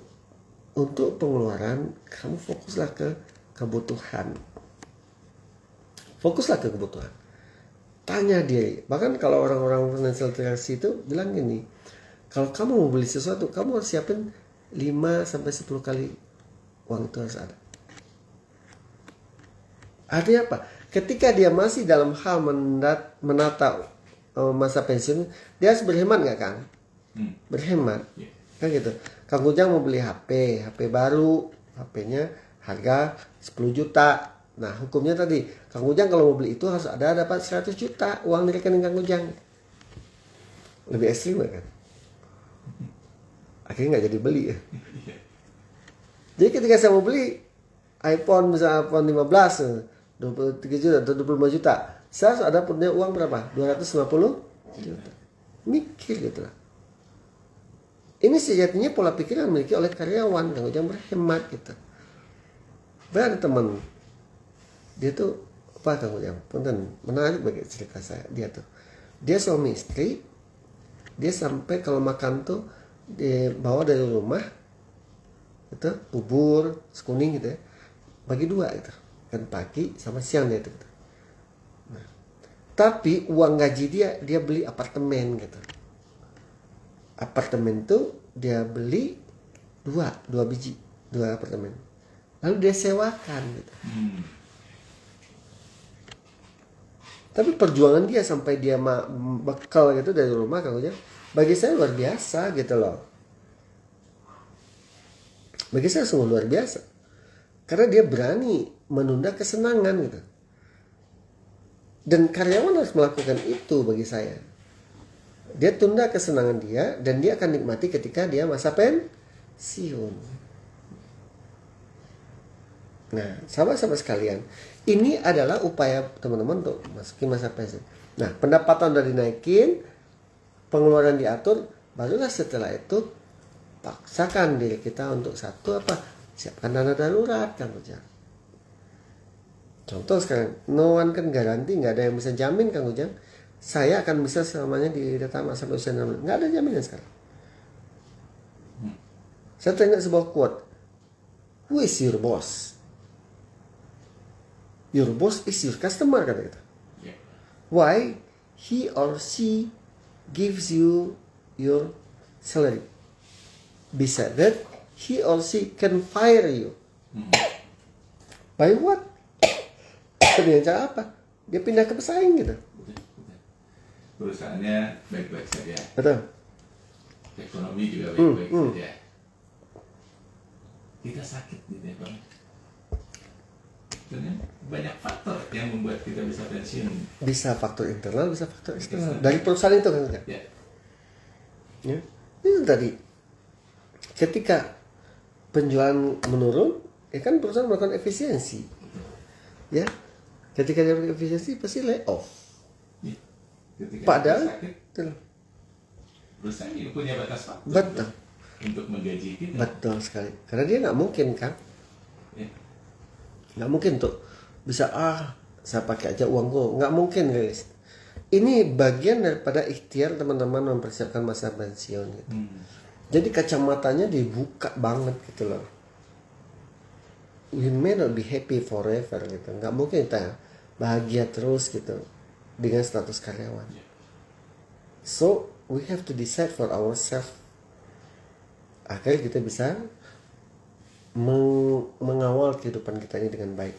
untuk pengeluaran kamu fokuslah ke kebutuhan. Fokuslah ke kebutuhan. Tanya diri. Bahkan kalau orang-orang financial literacy itu bilang gini, kalau kamu mau beli sesuatu, kamu harus siapin 5-10 kali uang itu harus ada. Artinya apa? Ketika dia masih dalam hal menata masa pensiun, dia harus berhemat nggak Kang? Berhemat. Kan gitu. Kang Ujang mau beli HP baru, HP-nya harga 10 juta. Nah, hukumnya tadi, Kang Ujang kalau mau beli itu harus dapat 100 juta uang dari rekening Kang Ujang. Lebih ekstrim kan? Akhirnya nggak jadi beli ya. Jadi ketika saya mau beli iPhone, misalnya iPhone 15, 23 juta atau 25 juta, saya harus ada punya uang berapa? 250 juta. Mikir gitu lah. Ini sejatinya pola pikir yang dimiliki oleh karyawan, Kang Ujang berhemat gitu. Ada teman, dia tuh apa Kang Ujang? Punten, menarik bagi cerita saya. Dia suami istri, dia sampai kalau makan tuh dibawa dari rumah, itu bubur, kuning gitu ya, bagi 2 gitu, kan pagi sama siang dia itu. Nah, tapi uang gaji dia beli apartemen gitu. Apartemen tuh dia beli 2 apartemen, lalu dia sewakan gitu. Tapi perjuangan dia sampai dia bekal gitu dari rumah Kang Ujang, bagi saya luar biasa gitu loh. Bagi saya sungguh luar biasa, karena dia berani menunda kesenangan gitu. Dan karyawan harus melakukan itu bagi saya. Dia tunda kesenangan dia dan dia akan nikmati ketika dia masa pensiun. Nah, sahabat-sahabat sekalian, ini adalah upaya teman-teman untuk masukin masa pensiun. Nah, pendapatan udah dinaikin, pengeluaran diatur, barulah setelah itu paksakan diri kita untuk satu apa? Siapkan dana darurat, Kang Ujang. Contoh sekarang, no one kan garanti, nggak ada yang bisa jamin Kang Ujang. Saya akan bisa selamanya di data sampai usia 60. Nggak ada jaminan sekarang. Saya teringat sebuah quote. Who is your boss? Your boss is your customer, kata kita. Why? He or she gives you your salary. Besides that, he or she can fire you. By what? Dengan cara apa? Dia pindah ke pesaing gitu.
perusahaannya baik-baik saja.
Betul.
Ekonomi juga baik-baik saja. Kita sakit gitu ya Bang. Sebenarnya banyak faktor yang membuat kita bisa pensiun. Bisa
faktor internal, bisa faktor eksternal. Dari perusahaan itu kan? Ya. Ya. Itu tadi. Ketika penjualan menurun, ya kan perusahaan melakukan efisiensi. Ya. Ketika dia melakukan efisiensi pasti lay off.
Ya.
Padahal
perusahaan itu punya batas waktu.
Betul.
Untuk menggaji kita.
Betul sekali. Karena dia nggak mungkin kan. Ya. Nggak mungkin tuh bisa saya pakai aja uangku, nggak mungkin guys. Ini bagian daripada ikhtiar teman-teman mempersiapkan masa pensiun gitu. Jadi kacamatanya dibuka banget gitu loh. We may not be happy forever gitu, nggak mungkin kita bahagia terus gitu dengan status karyawan. So we have to decide for ourselves agar kita bisa mengawal kehidupan kita ini dengan baik.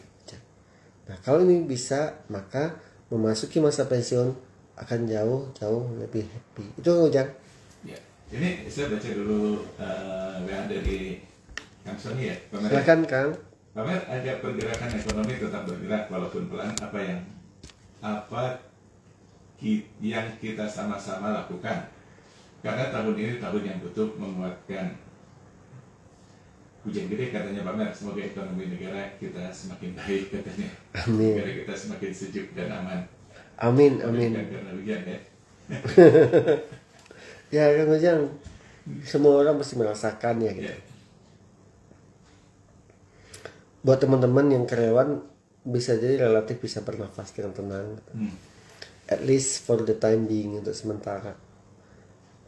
Nah kalau ini bisa, maka memasuki masa pensiun akan jauh lebih happy. Itu Ujang.
Ya, ini saya baca dulu yang dari Kang Sony ya.
Silakan Kang.
Pamer, ada pergerakan ekonomi tetap bergerak walaupun pelan. Apa yang kita sama-sama lakukan? Karena tahun ini tahun yang butuh menguatkan. Hujan gede katanya Pamer, semoga ekonomi negara kita semakin baik katanya.
Amin.
Negara kita semakin sejuk dan aman.
Amin.
Karena hujan ya.
Ya Kang Ujang, semua orang pasti merasakan ya gitu. Yeah. Buat teman-teman yang karyawan bisa jadi relatif bisa bernafas dengan tenang. At least for the time being, untuk sementara.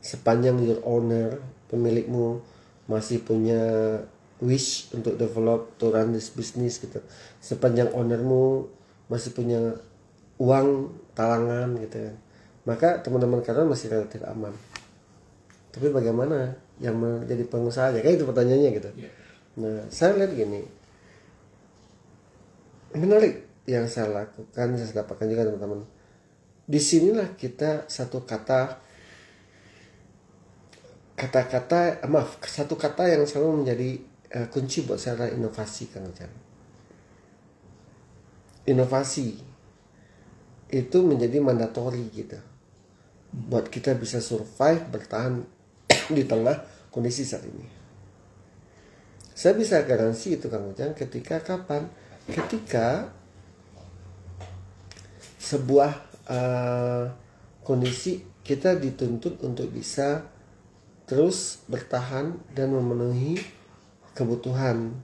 Sepanjang your owner, pemilikmu masih punya wish untuk develop to run this business gitu. Sepanjang ownermu masih punya uang talangan gitu kan, maka teman-teman karyawan masih relatif aman. Tapi bagaimana yang menjadi pengusaha aja, kan itu pertanyaannya gitu. Nah saya lihat gini, menarik yang saya lakukan, saya dapatkan juga teman-teman. Disinilah kita satu kata yang selalu menjadi kunci buat saya, inovasi Kang Ujang. Inovasi itu menjadi mandatori gitu buat kita bisa survive, bertahan di tengah kondisi saat ini. Saya bisa garansi itu Kang Ujang, ketika kapan? Ketika sebuah kondisi kita dituntut untuk bisa terus bertahan dan memenuhi kebutuhan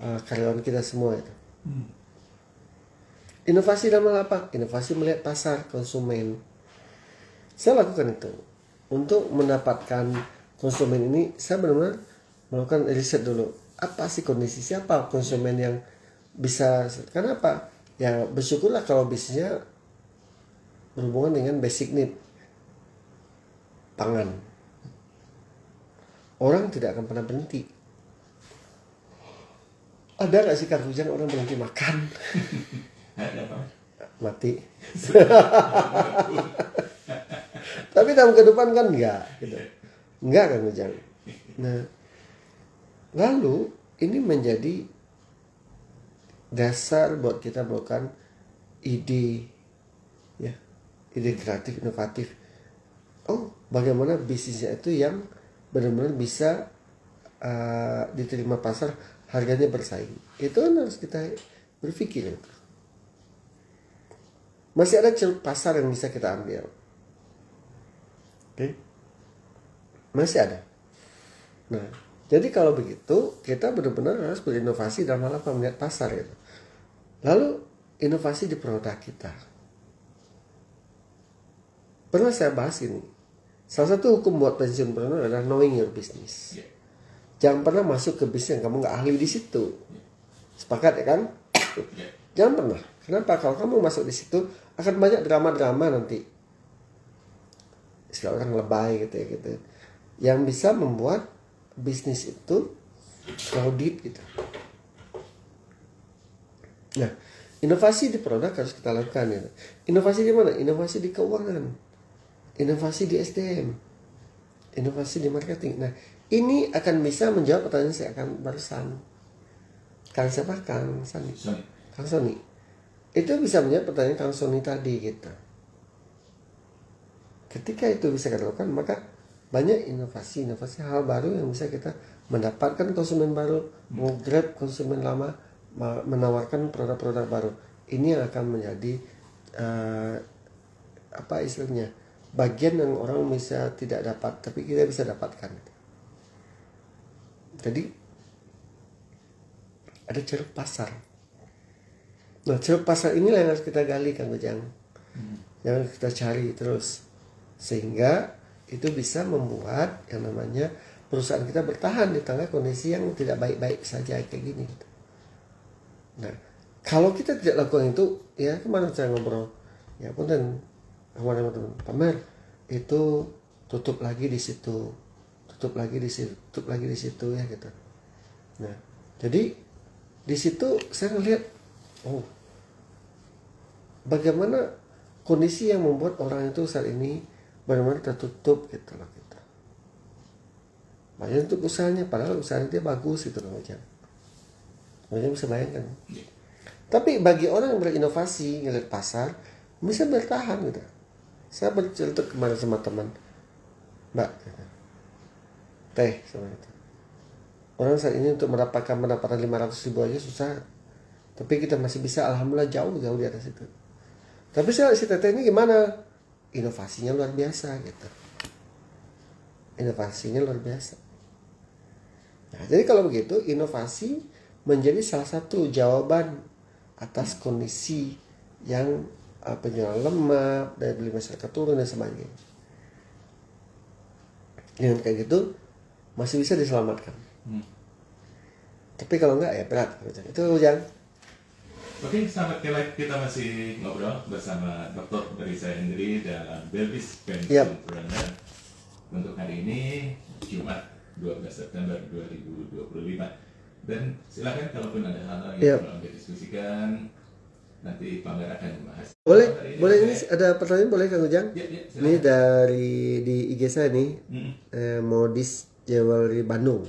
karyawan kita semua itu. Inovasi dalam apa? Inovasi melihat pasar konsumen. Saya lakukan itu untuk mendapatkan konsumen ini. Saya benar-benar melakukan riset dulu. Apa sih kondisi, siapa konsumen yang bisa? Kenapa? Ya bersyukurlah kalau bisnisnya berhubungan dengan basic need, pangan. Orang tidak akan pernah berhenti. Ada gak sih Kang Ujang orang berhenti makan? Mati. Tapi dalam kehidupan kan enggak gitu. Enggak Kang Ujang. Nah, lalu ini menjadi dasar buat kita melakukan ide, ya, ide kreatif, inovatif. Oh, bagaimana bisnisnya itu yang benar-benar bisa diterima pasar, harganya bersaing. Itu kan harus kita berpikir. Masih ada ceruk pasar yang bisa kita ambil. Oke? Masih ada. Nah, jadi kalau begitu kita benar-benar harus berinovasi dalam hal apa, melihat pasar gitu. Lalu inovasi di produk kita. Pernah saya bahas ini. Salah satu hukum buat pensiunpreneur adalah knowing your business. Jangan pernah masuk ke bisnis yang kamu nggak ahli di situ. Sepakat ya kan? Jangan pernah. Kenapa? Kalau kamu masuk di situ akan banyak drama-drama nanti. Istilah orang lebay gitu ya gitu. Yang bisa membuat bisnis itu crowded gitu. Nah, inovasi di produk harus kita lakukan. Ya. Inovasi di mana? Inovasi di keuangan. inovasi di SDM, inovasi di marketing. Nah, ini akan bisa menjawab pertanyaan saya akan barusan. Kang siapa? Kang Sony. Kang Sony. Itu bisa menjawab pertanyaan Kang Sony tadi gitu. Ketika itu bisa kita lakukan, maka banyak inovasi hal baru yang bisa kita mendapatkan konsumen baru, menggrab konsumen lama, menawarkan produk-produk baru. Ini yang akan menjadi apa istilahnya, bagian yang orang bisa tidak dapat tapi kita bisa dapatkan. Jadi ada ceruk pasar. Nah, ceruk pasar inilah yang harus kita gali, Kang Ujang, yang harus kita cari terus, sehingga itu bisa membuat yang namanya perusahaan kita bertahan di tengah kondisi yang tidak baik-baik saja kayak gini. Nah, kalau kita tidak lakukan itu, ya kemarin saya ngobrol, ya punten kemarin teman pamer itu tutup lagi di situ, tutup lagi di situ ya gitu. Nah, jadi di situ saya ngelihat, oh, bagaimana kondisi yang membuat orang itu saat ini benar-benar tertutup gitu loh kita. Banyak untuk usahanya, padahal usahanya dia bagus gitu loh macam. Macam bisa bayangkan. Tapi bagi orang yang berinovasi, ngelihat pasar, bisa bertahan gitu. Saya bercerita kemarin sama teman, Mbak, gitu. Teh sama itu. Orang saat ini untuk mendapatkan 500.000 aja susah. Tapi kita masih bisa, alhamdulillah jauh di atas itu. Tapi si Teteh ini gimana? Inovasinya luar biasa gitu. Inovasinya luar biasa. Nah, jadi kalau begitu, inovasi menjadi salah satu jawaban atas kondisi yang penjualan lemah, daya beli masyarakat turun dan sebagainya. Dengan kayak gitu masih bisa diselamatkan. Tapi kalau enggak ya berat. Itu Ujang.
Oke, sahabat Kelight, kita masih ngobrol bersama Dr. dari saya sendiri dalam Belvis Pensionpreneur. Untuk hari ini Jumat 12 September 2025. Dan silakan kalaupun ada hal-hal yang mau didiskusikan, nanti Pamer akan membahas.
Boleh ini ada pertanyaan boleh Kang Ujang? Ini dari di IG saya nih, Modis Jewelry Bandung.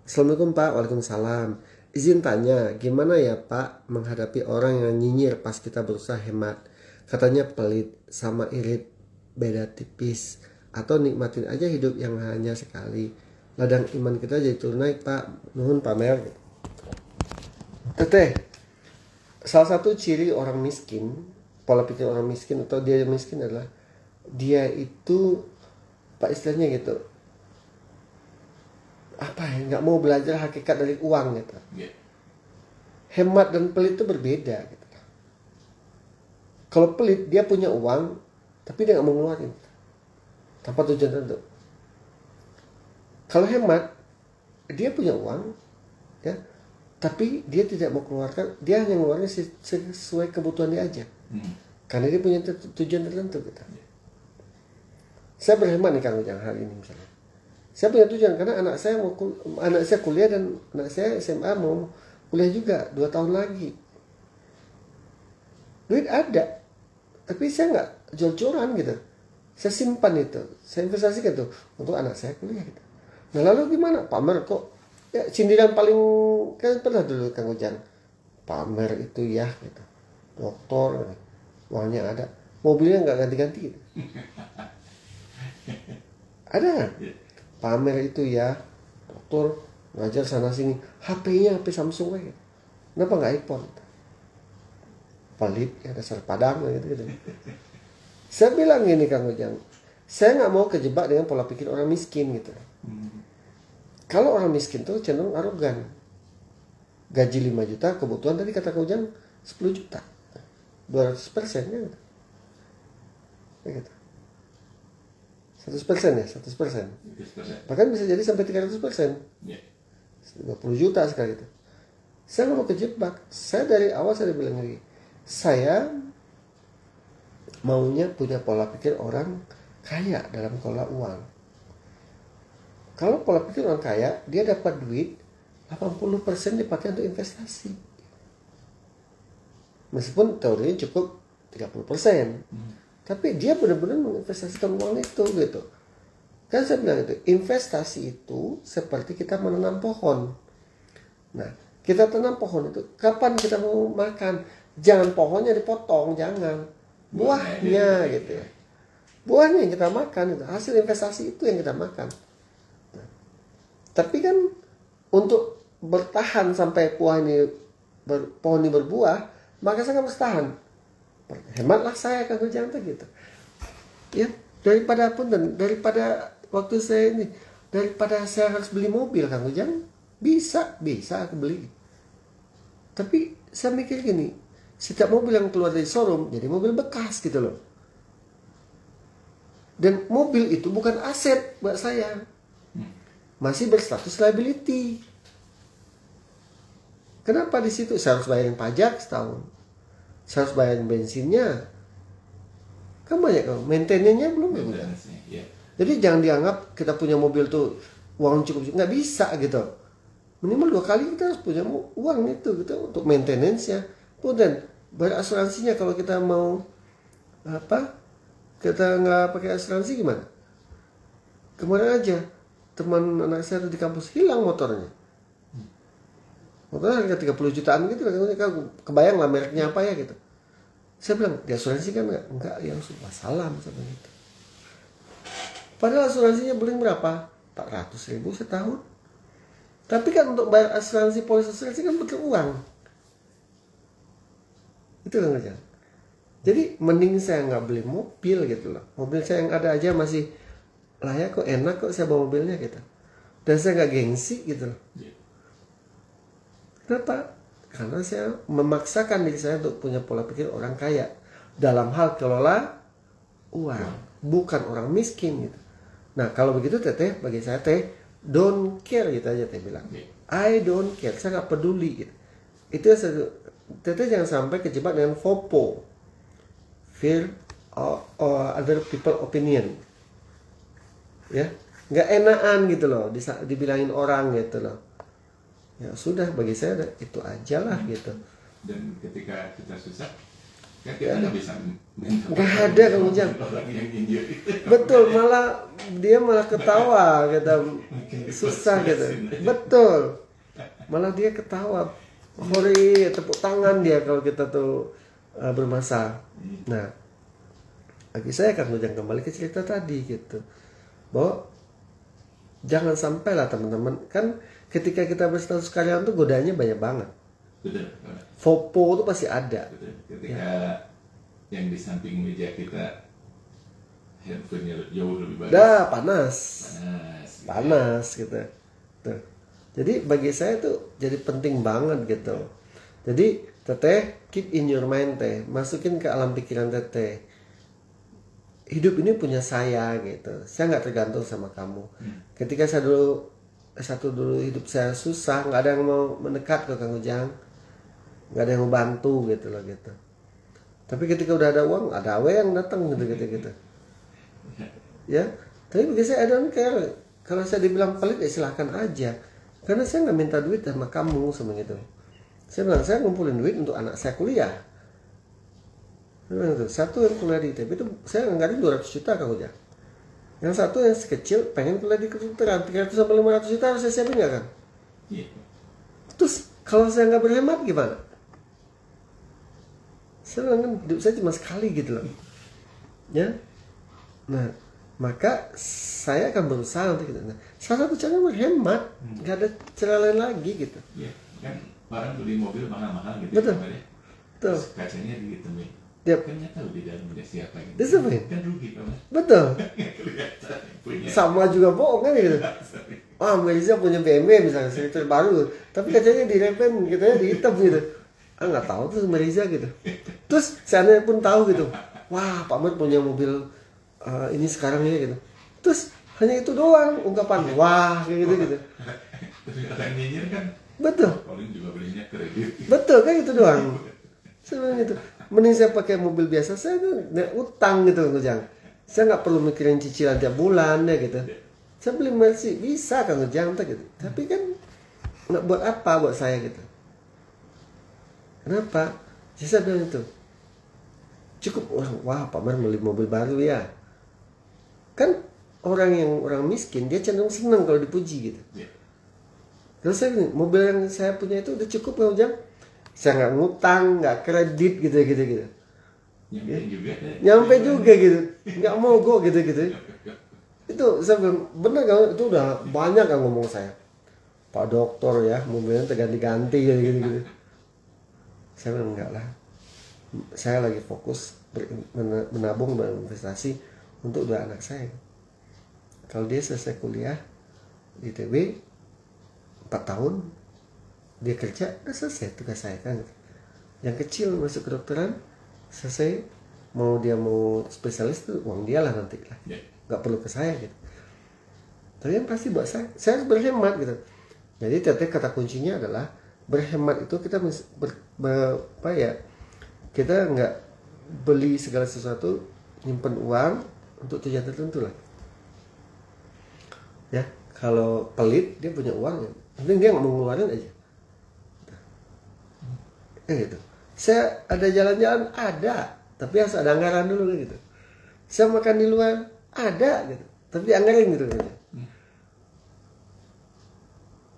Assalamualaikum Pak. Waalaikumsalam. Izin tanya, gimana ya Pak menghadapi orang yang nyinyir pas kita berusaha hemat? Katanya pelit sama irit beda tipis. Atau nikmatin aja hidup yang hanya sekali. Ladang iman kita jadi turun naik Pak. Nuhun pamer. Teteh, salah satu ciri orang miskin, pola pikir orang miskin atau dia miskin adalah dia itu, Pak istilahnya gitu, apa ya, nggak mau belajar hakikat dari uang gitu. Hemat dan pelit itu berbeda gitu. Kalau pelit dia punya uang tapi dia nggak mau ngeluarin tanpa tujuan tertentu. Kalau hemat dia punya uang ya, tapi dia tidak mau keluarkan, dia hanya ngeluarin sesuai kebutuhan dia aja. Karena dia punya tujuan tertentu gitu. Saya berhemat nih Kang Ujang hari ini misalnya. Saya punya tujuan karena anak saya kuliah dan anak saya SMA mau kuliah juga 2 tahun lagi. Duit ada, tapi saya nggak jor-joran gitu. Saya simpan itu, saya investasikan itu untuk anak saya kuliah gitu. Nah lalu gimana? Pamer kok? Ya sindiran paling kan pernah dulu Kang Ujang. Pamer itu ya gitu. Doktor, uangnya ada, mobilnya nggak ganti-ganti gitu. Ada kan? Pamer itu ya, dokter ngajar sana sini, HP-nya HP Samsung aja. Kenapa nggak iPhone? Pelit ya, dasar padang gitu. Saya bilang gini Kang Ujang, saya nggak mau kejebak dengan pola pikir orang miskin gitu. Kalau orang miskin tuh cenderung arogan. Gaji 5 juta, kebutuhan tadi kata Kang Ujang 10 juta, 200% kan? Gitu. 100% ya, 100%. Bahkan bisa jadi sampai 300%. 20 juta sekali itu. Saya nggak mau kejebak. Saya dari awal saya bilang lagi, saya maunya punya pola pikir orang kaya dalam kelola uang. Kalau pola pikir orang kaya, dia dapat duit 80% dipakai untuk investasi. Meskipun teorinya cukup 30%. Tapi dia benar-benar menginvestasikan uang itu gitu. Kan saya bilang itu, investasi itu seperti kita menanam pohon. Nah, kita tanam pohon itu, kapan kita mau makan? Jangan pohonnya dipotong, jangan. Buahnya gitu ya. Buahnya yang kita makan itu, hasil investasi itu yang kita makan. Nah, tapi kan untuk bertahan sampai pohon ini berbuah, maka saya harus tahan. Hematlah saya kan jangan gitu. Ya, daripada waktu saya ini, daripada saya harus beli mobil Kang Ujang, bisa aku beli. Tapi saya mikir gini, setiap mobil yang keluar dari showroom jadi mobil bekas gitu loh. Dan mobil itu bukan aset buat saya, masih berstatus liability. Kenapa di situ saya harus bayarin pajak setahun, saya harus bayarin bensinnya, kan banyak kan, maintenance-nya belum ya. Jadi jangan dianggap kita punya mobil tuh uang cukup, nggak bisa gitu. Minimal 2 kali kita harus punya uang itu gitu untuk maintenance-nya. Kemudian berasuransinya, kalau kita mau kita nggak pakai asuransi gimana? Kemarin aja teman anak saya di kampus hilang motornya. Motornya harga 30 jutaan gitu, kebayang lah mereknya apa ya gitu. Saya bilang, di asuransi kan enggak, yang sumpah salam sama itu. Padahal asuransinya beli berapa? 400.000 setahun. Tapi kan untuk bayar asuransi, polis asuransi kan butuh uang. Itu kan aja. Jadi mending saya nggak beli mobil gitu loh. Mobil saya yang ada aja masih layak kok, enak kok saya bawa mobilnya gitu. Dan saya nggak gengsi gitu loh. Kenapa? Karena saya memaksakan diri saya untuk punya pola pikir orang kaya dalam hal kelola uang, bukan orang miskin gitu. Nah kalau begitu Teteh, bagi saya Teh don't care gitu aja Teh bilang. I don't care, saya nggak peduli gitu. Itu Teteh jangan sampai kejebak dengan FOPO, fear or other people opinion. Ya, nggak enakan gitu loh, dibilangin orang gitu loh. Ya sudah, bagi saya itu aja lah gitu.
Dan ketika kita susah, kan kita nggak bisa
nggak ada Kang Ujang. Betul, dia malah ketawa kita susah gitu. Betul, malah dia ketawa, hore, tepuk tangan dia kalau kita tuh bermasalah. Nah, bagi saya Kang Ujang kembali ke cerita tadi gitu, bahwa jangan sampai lah teman-teman, kan ketika kita berstatus karyawan tuh godaannya banyak banget.
Betul.
FOPO tuh pasti ada.
Betul. Ketika yang di samping meja kita handphonenya jauh lebih bagus. Panas gitu. Tuh. Jadi bagi saya tuh jadi penting banget gitu. Jadi Teteh keep in your mind Teh, masukin ke alam pikiran Teteh. Hidup ini punya saya gitu. Saya nggak tergantung sama kamu. Ketika saya dulu hidup saya susah, nggak ada yang mau mendekat ke Kang Ujang, nggak ada yang mau bantu gitu loh gitu. Tapi ketika udah ada uang, ada awe yang datang gitu. Ya, tapi bagi saya I don't care. Kalau saya dibilang pelit ya silahkan aja, karena saya nggak minta duit sama kamu sama gitu. Saya bilang saya ngumpulin duit untuk anak saya kuliah. Satu yang kuliah di ITB itu saya nganggarin 200 juta Kang Ujang. Yang satu yang sekecil pengen kuliah di kedokteran, 300 sampai 500 juta harus saya siapin nggak kan? Iya.
Terus kalau saya nggak berhemat gimana? Saya bilang kan hidup saya cuma sekali gitu loh. Ya. Nah, maka saya akan berusaha untuk gitu. Nah, salah satu cara berhemat, nggak ada cara lain lagi gitu.
Iya, kan orang beli mobil mahal-mahal gitu.
Betul.
Ya,
betul.
Kacanya dihitungin.
Yep.
Kan nggak tahu di dalamnya siapa gitu.
Disipin.
Kan rugi kan?
Betul. Sama juga bohong kan gitu. Malaysia punya BMW misalnya sekitar baru, tapi kacanya direpin, katanya dihitam gitu. Nggak tahu tuh Malaysia gitu. Terus saya pun tahu gitu. Wah, Pak Ahmad punya mobil ini sekarang ya gitu. Terus hanya itu doang ungkapan. Wah, kayak gitu.
Orang nyinyir kan.
Betul.
Paling juga belinya kredit.
Betul kan itu doang. Saya bilang gitu. Mending saya pakai mobil biasa, saya tuh utang gitu Kang Ujang. Saya nggak perlu mikirin cicilan tiap bulan ya gitu. Saya beli Mercy bisa Kang Ujang gitu. Tapi kan nggak buat apa buat saya gitu. Kenapa? Jadi saya bilang itu. cukup orang, wah Pak Mar beli mobil baru ya. Kan orang miskin dia cenderung senang kalau dipuji gitu. Terus saya bilang, mobil yang saya punya itu udah cukup Kang Ujang. Saya nggak ngutang, nggak kredit gitu. Nyampe juga gitu, nggak mogok gitu. Itu saya bilang, bener kan, itu udah banyak yang ngomong saya. Pak Dokter ya, mobilnya terganti-ganti gitu. Saya bilang enggak lah. Saya lagi fokus menabung berinvestasi untuk dua anak saya. Kalau dia selesai kuliah di ITB 4 tahun, dia kerja, udah selesai tugas saya kan. Yang kecil masuk kedokteran, selesai, mau spesialis itu uang dia lah nanti lah, nggak perlu ke saya gitu. Tapi yang pasti buat saya harus berhemat gitu. Jadi kata kuncinya adalah berhemat itu kita kita nggak beli segala sesuatu, nyimpen uang untuk tujuan tertentu lah. Ya, kalau pelit dia punya uang, penting dia nggak mau ngeluarin aja. Gitu. Saya ada jalan-jalan ada, tapi harus ada anggaran dulu gitu. Saya makan di luar ada gitu, tapi anggaran gitu aja.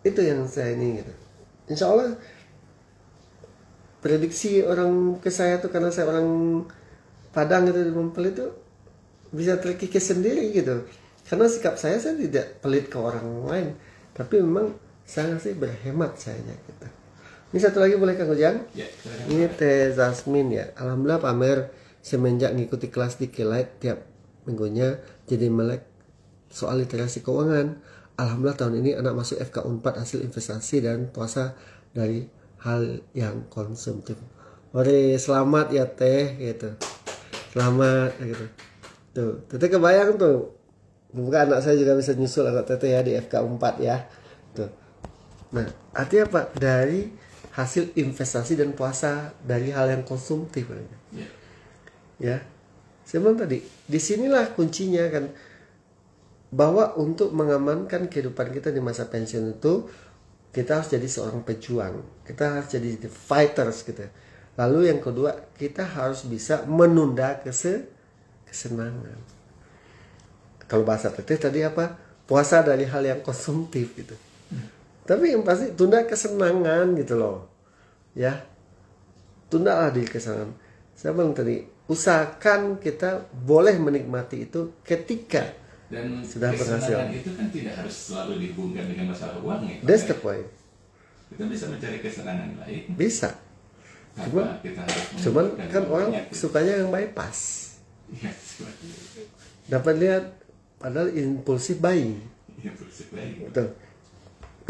Itu yang saya ini gitu. Insya Allah prediksi orang ke saya tuh, karena saya orang Padang gitu di Mempel itu bisa terkikis sendiri gitu. Karena sikap saya tidak pelit ke orang lain, tapi memang saya sih berhemat sayanya gitu. Ini satu lagi boleh Kang Ujang?
Ya,
ini Teh Zasmin ya. Alhamdulillah Pak Mer semenjak ngikuti kelas di Kelight tiap minggunya jadi melek soal literasi keuangan. Alhamdulillah tahun ini anak masuk FK Unpad hasil investasi dan puasa dari hal yang konsumtif. Ore selamat ya Teh gitu. Selamat gitu. Tuh, Teteh kebayang tuh. Bukan anak saya juga bisa nyusul anak Teteh ya di FK 4 ya. Tuh. Nah, artinya apa? Dari hasil investasi dan puasa dari hal yang konsumtif. Ya. Saya bilang tadi, disinilah kuncinya kan, bahwa untuk mengamankan kehidupan kita di masa pensiun itu kita harus jadi seorang pejuang, kita harus jadi the fighters gitu. Lalu yang kedua, kita harus bisa menunda kesenangan. Kalau bahasa Teteh tadi apa? Puasa dari hal yang konsumtif gitu. Tapi yang pasti tunda kesenangan gitu loh. Ya. Tundalah di kesenangan. Saya bilang tadi, usahakan kita boleh menikmati itu ketika
dan
sudah berhasil.
Itu kan tidak harus selalu dihubungkan dengan masalah uang ya.
That's the point.
Kita bisa mencari kesenangan lain.
Bisa. Cuman kan orang sukanya yang bypass.
Ya,
dapat lihat padahal impulsif buying. Betul.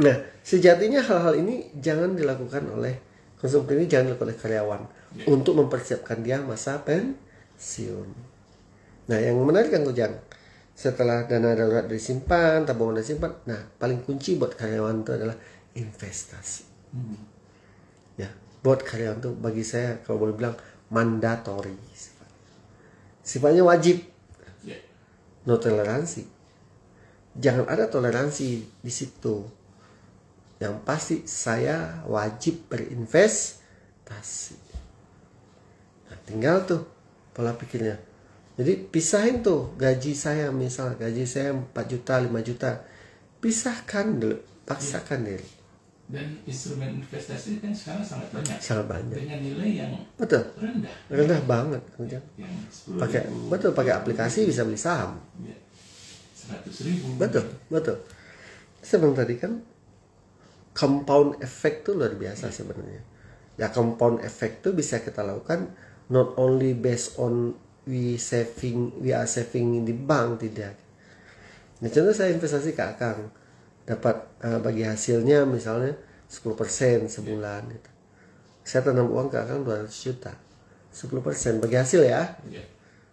Nah, sejatinya hal-hal ini jangan dilakukan oleh konsumtif, ini jangan dilakukan oleh karyawan untuk mempersiapkan dia masa pensiun. Nah, yang menarik Kang Ujang, setelah dana darurat disimpan, tabungan disimpan, nah paling kunci buat karyawan itu adalah investasi. Ya, buat karyawan itu bagi saya kalau boleh bilang mandatory, sifatnya wajib, no toleransi. Jangan ada toleransi di situ. Yang pasti saya wajib berinvestasi. Nah, tinggal tuh pola pikirnya. Jadi pisahin tuh gaji saya, misal gaji saya 4 juta, 5 juta. Pisahkan dulu, paksakan diri.
Dan instrumen investasi kan sekarang sangat banyak.
Sangat banyak.
Dengan nilai yang
betul.
rendah.
Rendah banget. Pakai aplikasi bisa beli saham.
100.000.
Betul. Sebelum tadi kan compound effect itu luar biasa sebenarnya. Ya, compound effect itu bisa kita lakukan not only based on we are saving di bank, tidak. Nah, contoh saya investasi ke Akang, dapat bagi hasilnya misalnya 10% sebulan gitu. Saya tanam uang ke Akang 200 juta. 10% bagi hasil ya.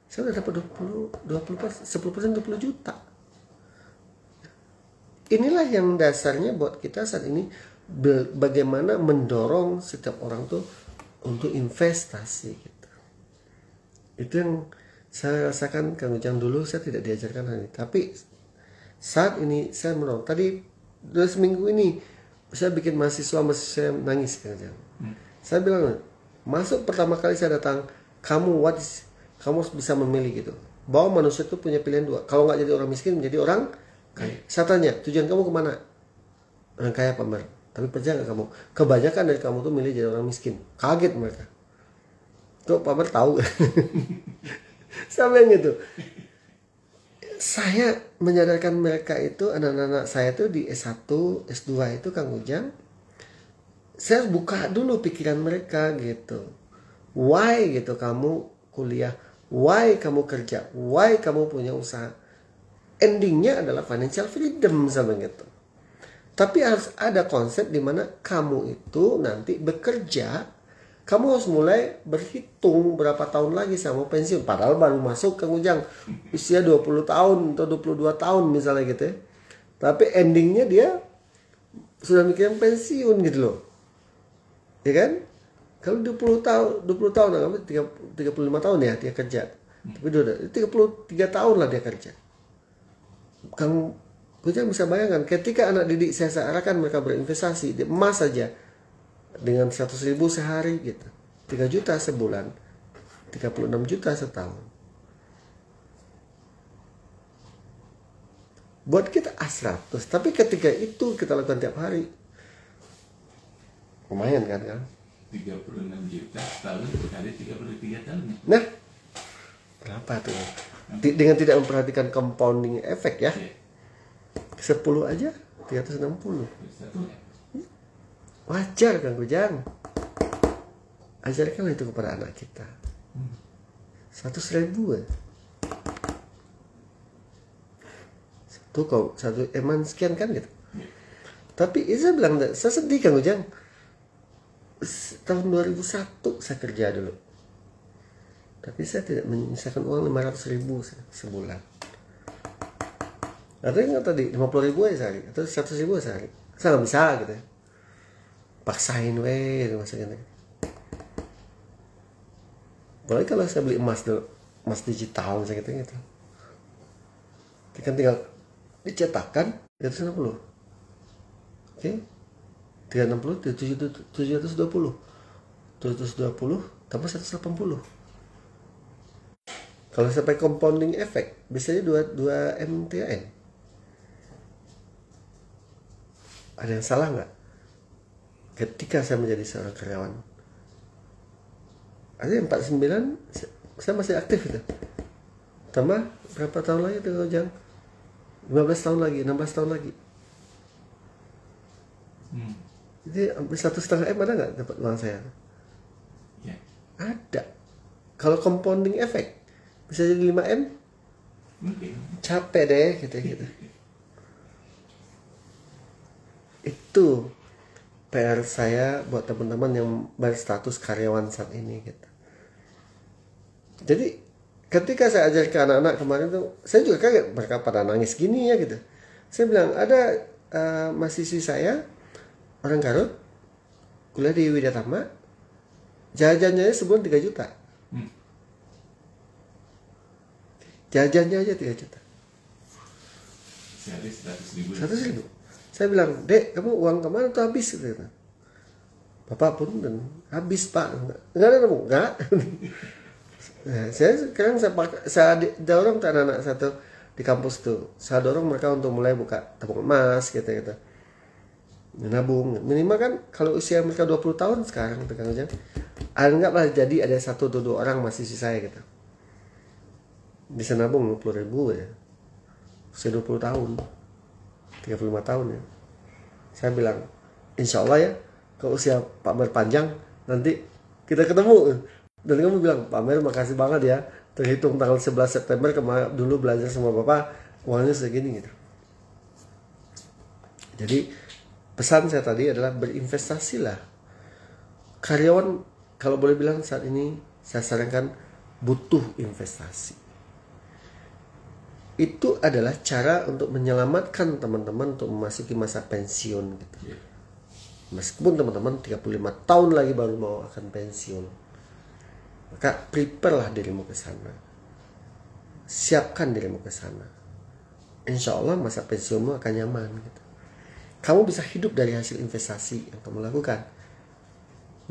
Saya udah dapat 10% 20 juta. Inilah yang dasarnya buat kita saat ini bagaimana mendorong setiap orang tuh untuk investasi gitu. Itu yang saya rasakan Kang Ujang, dulu saya tidak diajarkan hal ini. Tapi saat ini saya mendorong. Tadi 2 seminggu ini saya bikin mahasiswa saya nangis Kang Ujang. Saya bilang, masuk pertama kali saya datang, kamu what is kamu harus bisa memilih gitu. Bahwa manusia itu punya pilihan dua. Kalau nggak jadi orang miskin, menjadi orang kaya. Saya tanya, tujuan kamu kemana? Orang kaya Pamer. Tapi percaya nggak kamu? Kebanyakan dari kamu tuh milih jadi orang miskin. Kaget mereka. Kok Pamer tahu? Sama yang gitu. Saya menyadarkan mereka itu, anak-anak saya tuh di S1, S2 itu Kang Ujang. Saya buka dulu pikiran mereka gitu. Why gitu kamu kuliah? Why kamu kerja? Why kamu punya usaha? Endingnya adalah financial freedom sama gitu. Tapi harus ada konsep di mana kamu itu nanti bekerja, kamu harus mulai berhitung berapa tahun lagi sama pensiun. Padahal baru masuk Kang Ujang usia 20 tahun atau 22 tahun misalnya gitu ya. Tapi endingnya dia sudah mikirin pensiun gitu loh. Ya kan? Kalau 20 tahun, 35 tahun ya dia kerja. Tapi udah 33 tahun lah dia kerja. Kang Ujang bisa bayangkan ketika anak didik saya searahkan mereka berinvestasi di emas saja dengan 100.000 sehari gitu. 3 juta sebulan. 36 juta setahun. Buat kita A100, tapi ketika itu kita lakukan tiap hari lumayan kan?
36 juta setahun kali 33 tahun.
Nah, berapa tuh? Dengan tidak memperhatikan compounding efek ya. 10 aja 360. Wajar Kang Ujang. Ajarkan itu kepada anak kita. 100.000 ya. Satu eman sekian kan gitu. Tapi saya bilang, saya sedih Kang Ujang. Tahun 2001 saya kerja dulu. Tapi saya tidak menyisakan uang 500.000 sebulan. Ada yang tadi 50.000 aja sehari atau 100.000 sehari. Saya nggak bisa gitu ya. Paksain gitu maksudnya. Apalagi kalau saya beli emas dulu, emas digital misalnya gitu. Kan tinggal dicetakkan 360. Oke. 360 720 tambah 180. Kalau sampai compounding effect biasanya 2 MTN. Ada yang salah nggak? Ketika saya menjadi seorang karyawan, ada yang 49 saya masih aktif itu. Tambah berapa tahun lagi tuh Ujang? 15 tahun lagi, 16 tahun lagi. Jadi hampir 1,5 M ada nggak dapat uang saya?
Ya.
Ada. Kalau compounding effect bisa jadi 5 M.
Mungkin.
Capek deh gitu. Itu PR saya buat teman-teman yang berstatus karyawan saat ini gitu. Jadi ketika saya ajar ke anak-anak kemarin tuh, saya juga kaget mereka pada nangis gini ya gitu. Saya bilang ada mahasiswi saya orang Garut, kuliah di Widyatama, jajannya sebulan 3 juta. Jajannya aja 3 juta.
Sehari 100.000.
100.000. Saya bilang, Dek, kamu uang kemana tuh habis? Gitu. Bapak pun habis Pak. Enggak ada kamu? Enggak. Nah, saya sekarang saya dorong ke anak-anak satu di kampus tuh. Saya dorong mereka untuk mulai buka tabung emas gitu. Menabung. Minimal kan kalau usia mereka 20 tahun sekarang gitu kan. Anggaplah jadi ada 1 atau 2 orang mahasiswa saya gitu. Bisa nabung 50.000 ya. Usia 20 tahun. 35 tahun ya. Saya bilang, insya Allah ya, kalau usia Pak Mer panjang, nanti kita ketemu. Dan kamu bilang, Pak Mer makasih banget ya. Terhitung tanggal 11 September kemarin dulu belajar sama Bapak, uangnya segini gitu. Jadi pesan saya tadi adalah berinvestasilah. Karyawan kalau boleh bilang saat ini saya sarankan butuh investasi. Itu adalah cara untuk menyelamatkan teman-teman untuk memasuki masa pensiun gitu. Meskipun teman-teman 35 tahun lagi baru mau akan pensiun, maka prepare lah dirimu ke sana. Siapkan dirimu ke sana. Insya Allah masa pensiunmu akan nyaman gitu. Kamu bisa hidup dari hasil investasi yang kamu lakukan.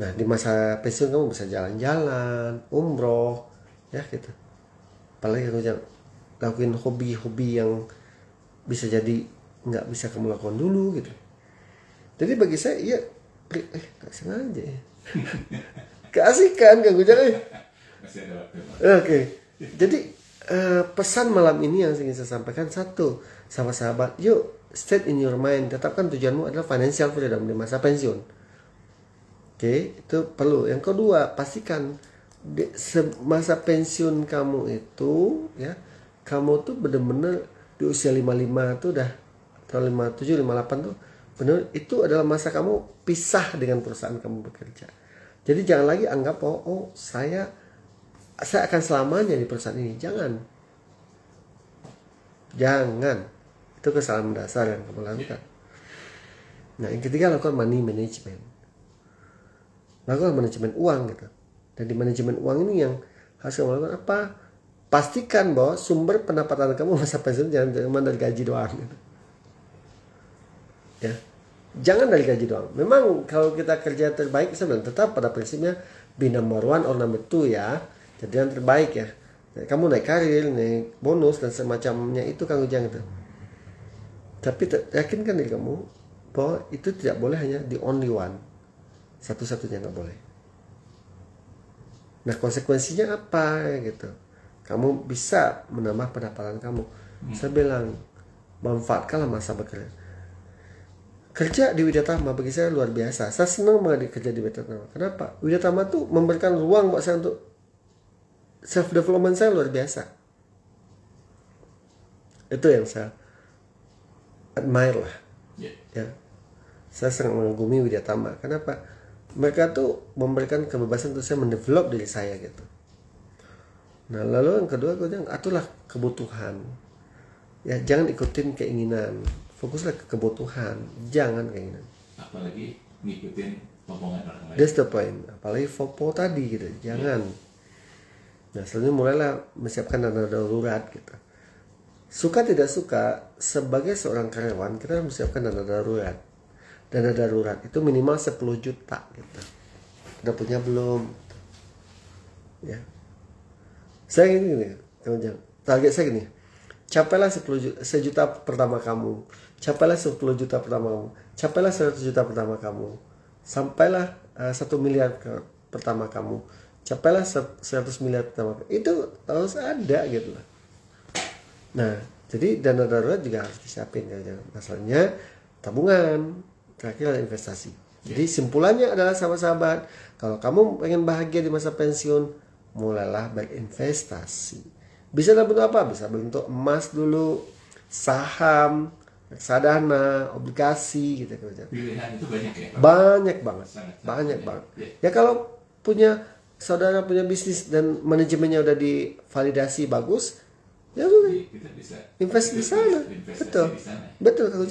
Nah, di masa pensiun kamu bisa jalan-jalan, umroh, ya gitu. Apalagi Kang Ujang lakuin hobi-hobi yang bisa jadi nggak bisa kamu lakukan dulu gitu. Jadi bagi saya iya nggak sengaja ya. Keasikan Kang Ujang
Masih ada waktu.
Oke. Jadi pesan malam ini yang ingin saya sampaikan satu, sahabat-sahabat, yuk state in your mind, tetapkan tujuanmu adalah financial freedom di masa pensiun. Oke, itu perlu. Yang kedua, pastikan di masa pensiun kamu itu ya, kamu tuh bener-bener di usia 55 tuh udah atau 57, 58 tuh bener itu adalah masa kamu pisah dengan perusahaan kamu bekerja. Jadi jangan lagi anggap oh saya akan selamanya di perusahaan ini. Jangan. Itu kesalahan mendasar yang kamu lakukan. Nah, yang ketiga, lakukan money management. Lakukan manajemen uang gitu. Dan di manajemen uang ini yang harus kamu lakukan apa? Pastikan bahwa sumber pendapatan kamu masa pensiun jangan cuma dari gaji doang gitu. Ya. Jangan dari gaji doang. Memang kalau kita kerja terbaik, saya bilang tetap pada prinsipnya be number one or number two ya. Jadi yang terbaik ya. Kamu naik karir, naik bonus dan semacamnya itu Kang Ujang itu. Tapi yakinkan diri kamu bahwa itu tidak boleh hanya the only one. Satu-satunya nggak boleh. Nah konsekuensinya apa gitu? Kamu bisa menambah pendapatan kamu. Saya bilang manfaatkanlah masa bekerja. Kerja di Widyatama bagi saya luar biasa. Saya senang banget kerja di Widyatama. Kenapa? Widyatama tuh memberikan ruang buat saya untuk self development saya luar biasa. Itu yang saya admire lah. Ya. Saya sangat mengagumi Widyatama. Kenapa? Mereka tuh memberikan kebebasan untuk saya mendevelop diri saya gitu. Nah lalu yang kedua atulah kebutuhan. Ya jangan ikutin keinginan. Fokuslah ke kebutuhan, jangan keinginan.
Apalagi ngikutin omongan orang lain.
That's the point. Apalagi FOPO tadi gitu, jangan. Nah selanjutnya mulailah menyiapkan dana darurat gitu. Suka tidak suka, sebagai seorang karyawan kita harus menyiapkan dana darurat. Dana darurat itu minimal 10 juta gitu. Udah punya belum? Ya. Saya gini, target saya gini. Capailah 1 juta pertama kamu. Capailah 10 juta pertama kamu. Capailah 100 juta pertama kamu. Sampailah 1 miliar pertama kamu. Capailah 100 miliar pertama kamu. Itu harus ada gitu lah. Nah, jadi dana darurat juga harus disiapin. Masalahnya tabungan, terakhir investasi. Jadi simpulannya adalah sahabat-sahabat, kalau kamu pengen bahagia di masa pensiun, mulailah berinvestasi. Bisa dalam bentuk apa? Bisa bentuk emas dulu, saham, reksadana, obligasi gitu.
Pilihan itu banyak ya?
Banyak banget.
Banyak
banget. Ya kalau saudara punya bisnis dan manajemennya udah divalidasi bagus, ya udah.
Kita bisa
invest di sana. Betul kalau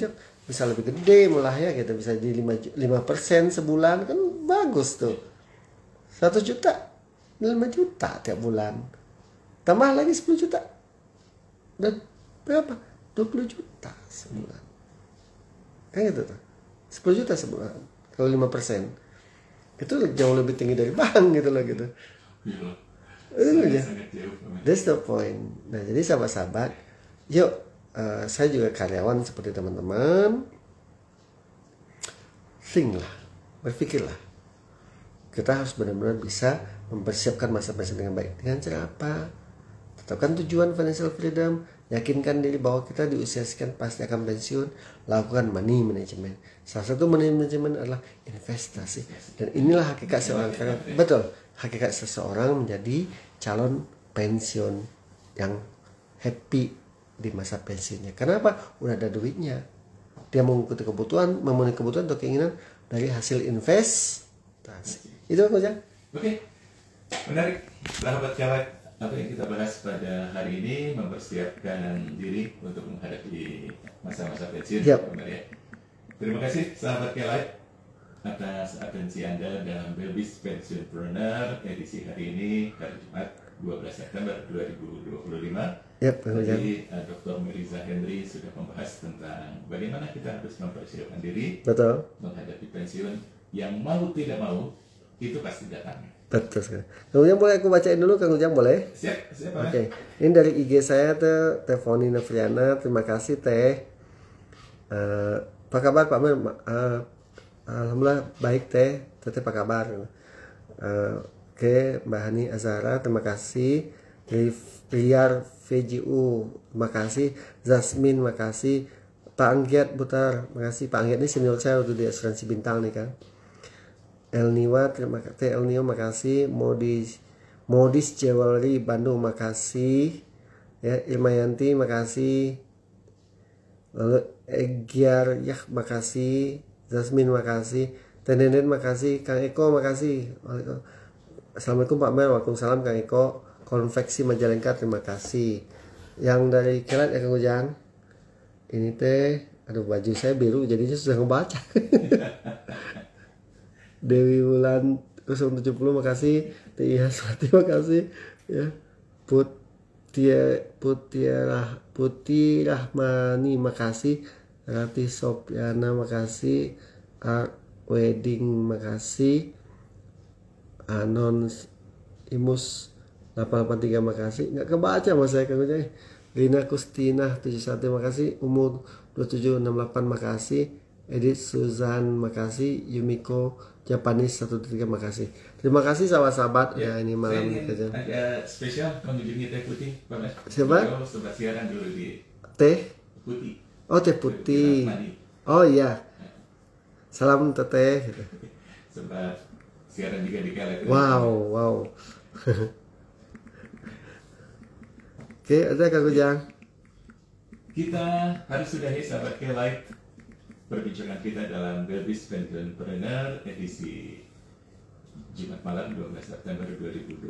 bisa lebih gede malah ya gitu, bisa di 5% sebulan kan bagus tuh. 1 juta, 5 juta tiap bulan. Tambah lagi 10 juta. Dan berapa? 20 juta sebulan. Kayak gitu tuh. 10 juta sebulan. Kalau 5%. Itu jauh lebih tinggi dari bank gitu loh gitu.
Sangat jauh.
That's the point. Nah jadi sahabat-sahabat, yuk saya juga karyawan seperti teman-teman. Think lah. Berpikirlah. Kita harus benar-benar bisa mempersiapkan masa pensiun dengan baik. Dengan cara apa? Tetapkan tujuan financial freedom, yakinkan diri bahwa kita di usia sekian pasti akan pensiun, lakukan money management. Salah satu money management adalah investasi. Dan inilah hakikat seorang karyawan. Betul, hakikat seseorang menjadi calon pensiun yang happy di masa pensiunnya. Kenapa? Udah ada duitnya. Dia mengikuti kebutuhan, memenuhi kebutuhan atau keinginan dari hasil investasi. Itu aku Jang.
Oke, menarik, sahabat Kawat. Apa yang kita bahas pada hari ini mempersiapkan diri untuk menghadapi masa-masa pensiun.
Yep.
Ya. Terima kasih sahabat Kelight atas atensi Anda dalam Belbis Pensiunpreneur edisi hari ini, hari Jumat 12 September 2025.
Yep,
Jadi Dr. Meriza Henry sudah membahas tentang bagaimana kita harus mempersiapkan diri
betul,
menghadapi pensiun yang mau tidak mau itu pasti datang.
Betul sekali. Kang Ujang boleh aku bacain dulu, Kang Ujang boleh?
Siap.
Oke. Ini dari IG saya tuh, Teh Foni Novriana. Terima kasih Teh. Apa kabar Pak Mer? Alhamdulillah baik Teh. Teteh apa kabar? Oke, Mbak Hani Azara, terima kasih. Dari Riar VGU, terima kasih. Zasmin, makasih. Pak Anggiat Butar, makasih. Pak Anggiat ini senior saya waktu di asuransi bintang nih kan. Elniwa, terima kasih. Elnio, makasih. Modis Jewelry Bandung, makasih. Ya, Ilmayanti, makasih. Lalu Egyar, ya, makasih. Zasmin, makasih. Tenenden, makasih. Kang Eko, makasih. Assalamualaikum Pak Mer, waalaikumsalam Kang Eko. Konveksi Majalengka, terima kasih. Yang dari Kelat ya Kang Ujang. Ini teh, aduh baju saya biru jadinya sudah ngebaca. Dewi Wulan 070, makasih. Tia Swati, makasih. Ya. Putih Rahmani, makasih. Rati Sopiana, makasih. Art Wedding, makasih. Anon Imus 883, makasih. Nggak kebaca mas saya Kang Ujang. Rina Kustina 71, makasih. Umur 2768, makasih. Edith Suzan, makasih. Yumiko Japanis 13, makasih. Terima kasih sahabat-sahabat ya, ini malam
kerja. Ada spesial mengunjungi Teh Putih, Pak Mas.
Siapa?
Sempat siaran dulu di
Teh
Putih.
Oh, Teh Putih. Oh iya. Salam Teteh.
Sempat siaran juga di Kelet.
Wow. Oke, ada Kang Ujang.
Kita harus sudahi sahabat Kelet perbincangan kita dalam Berbis Pensionpreneur edisi Jumat malam 12 September 2025.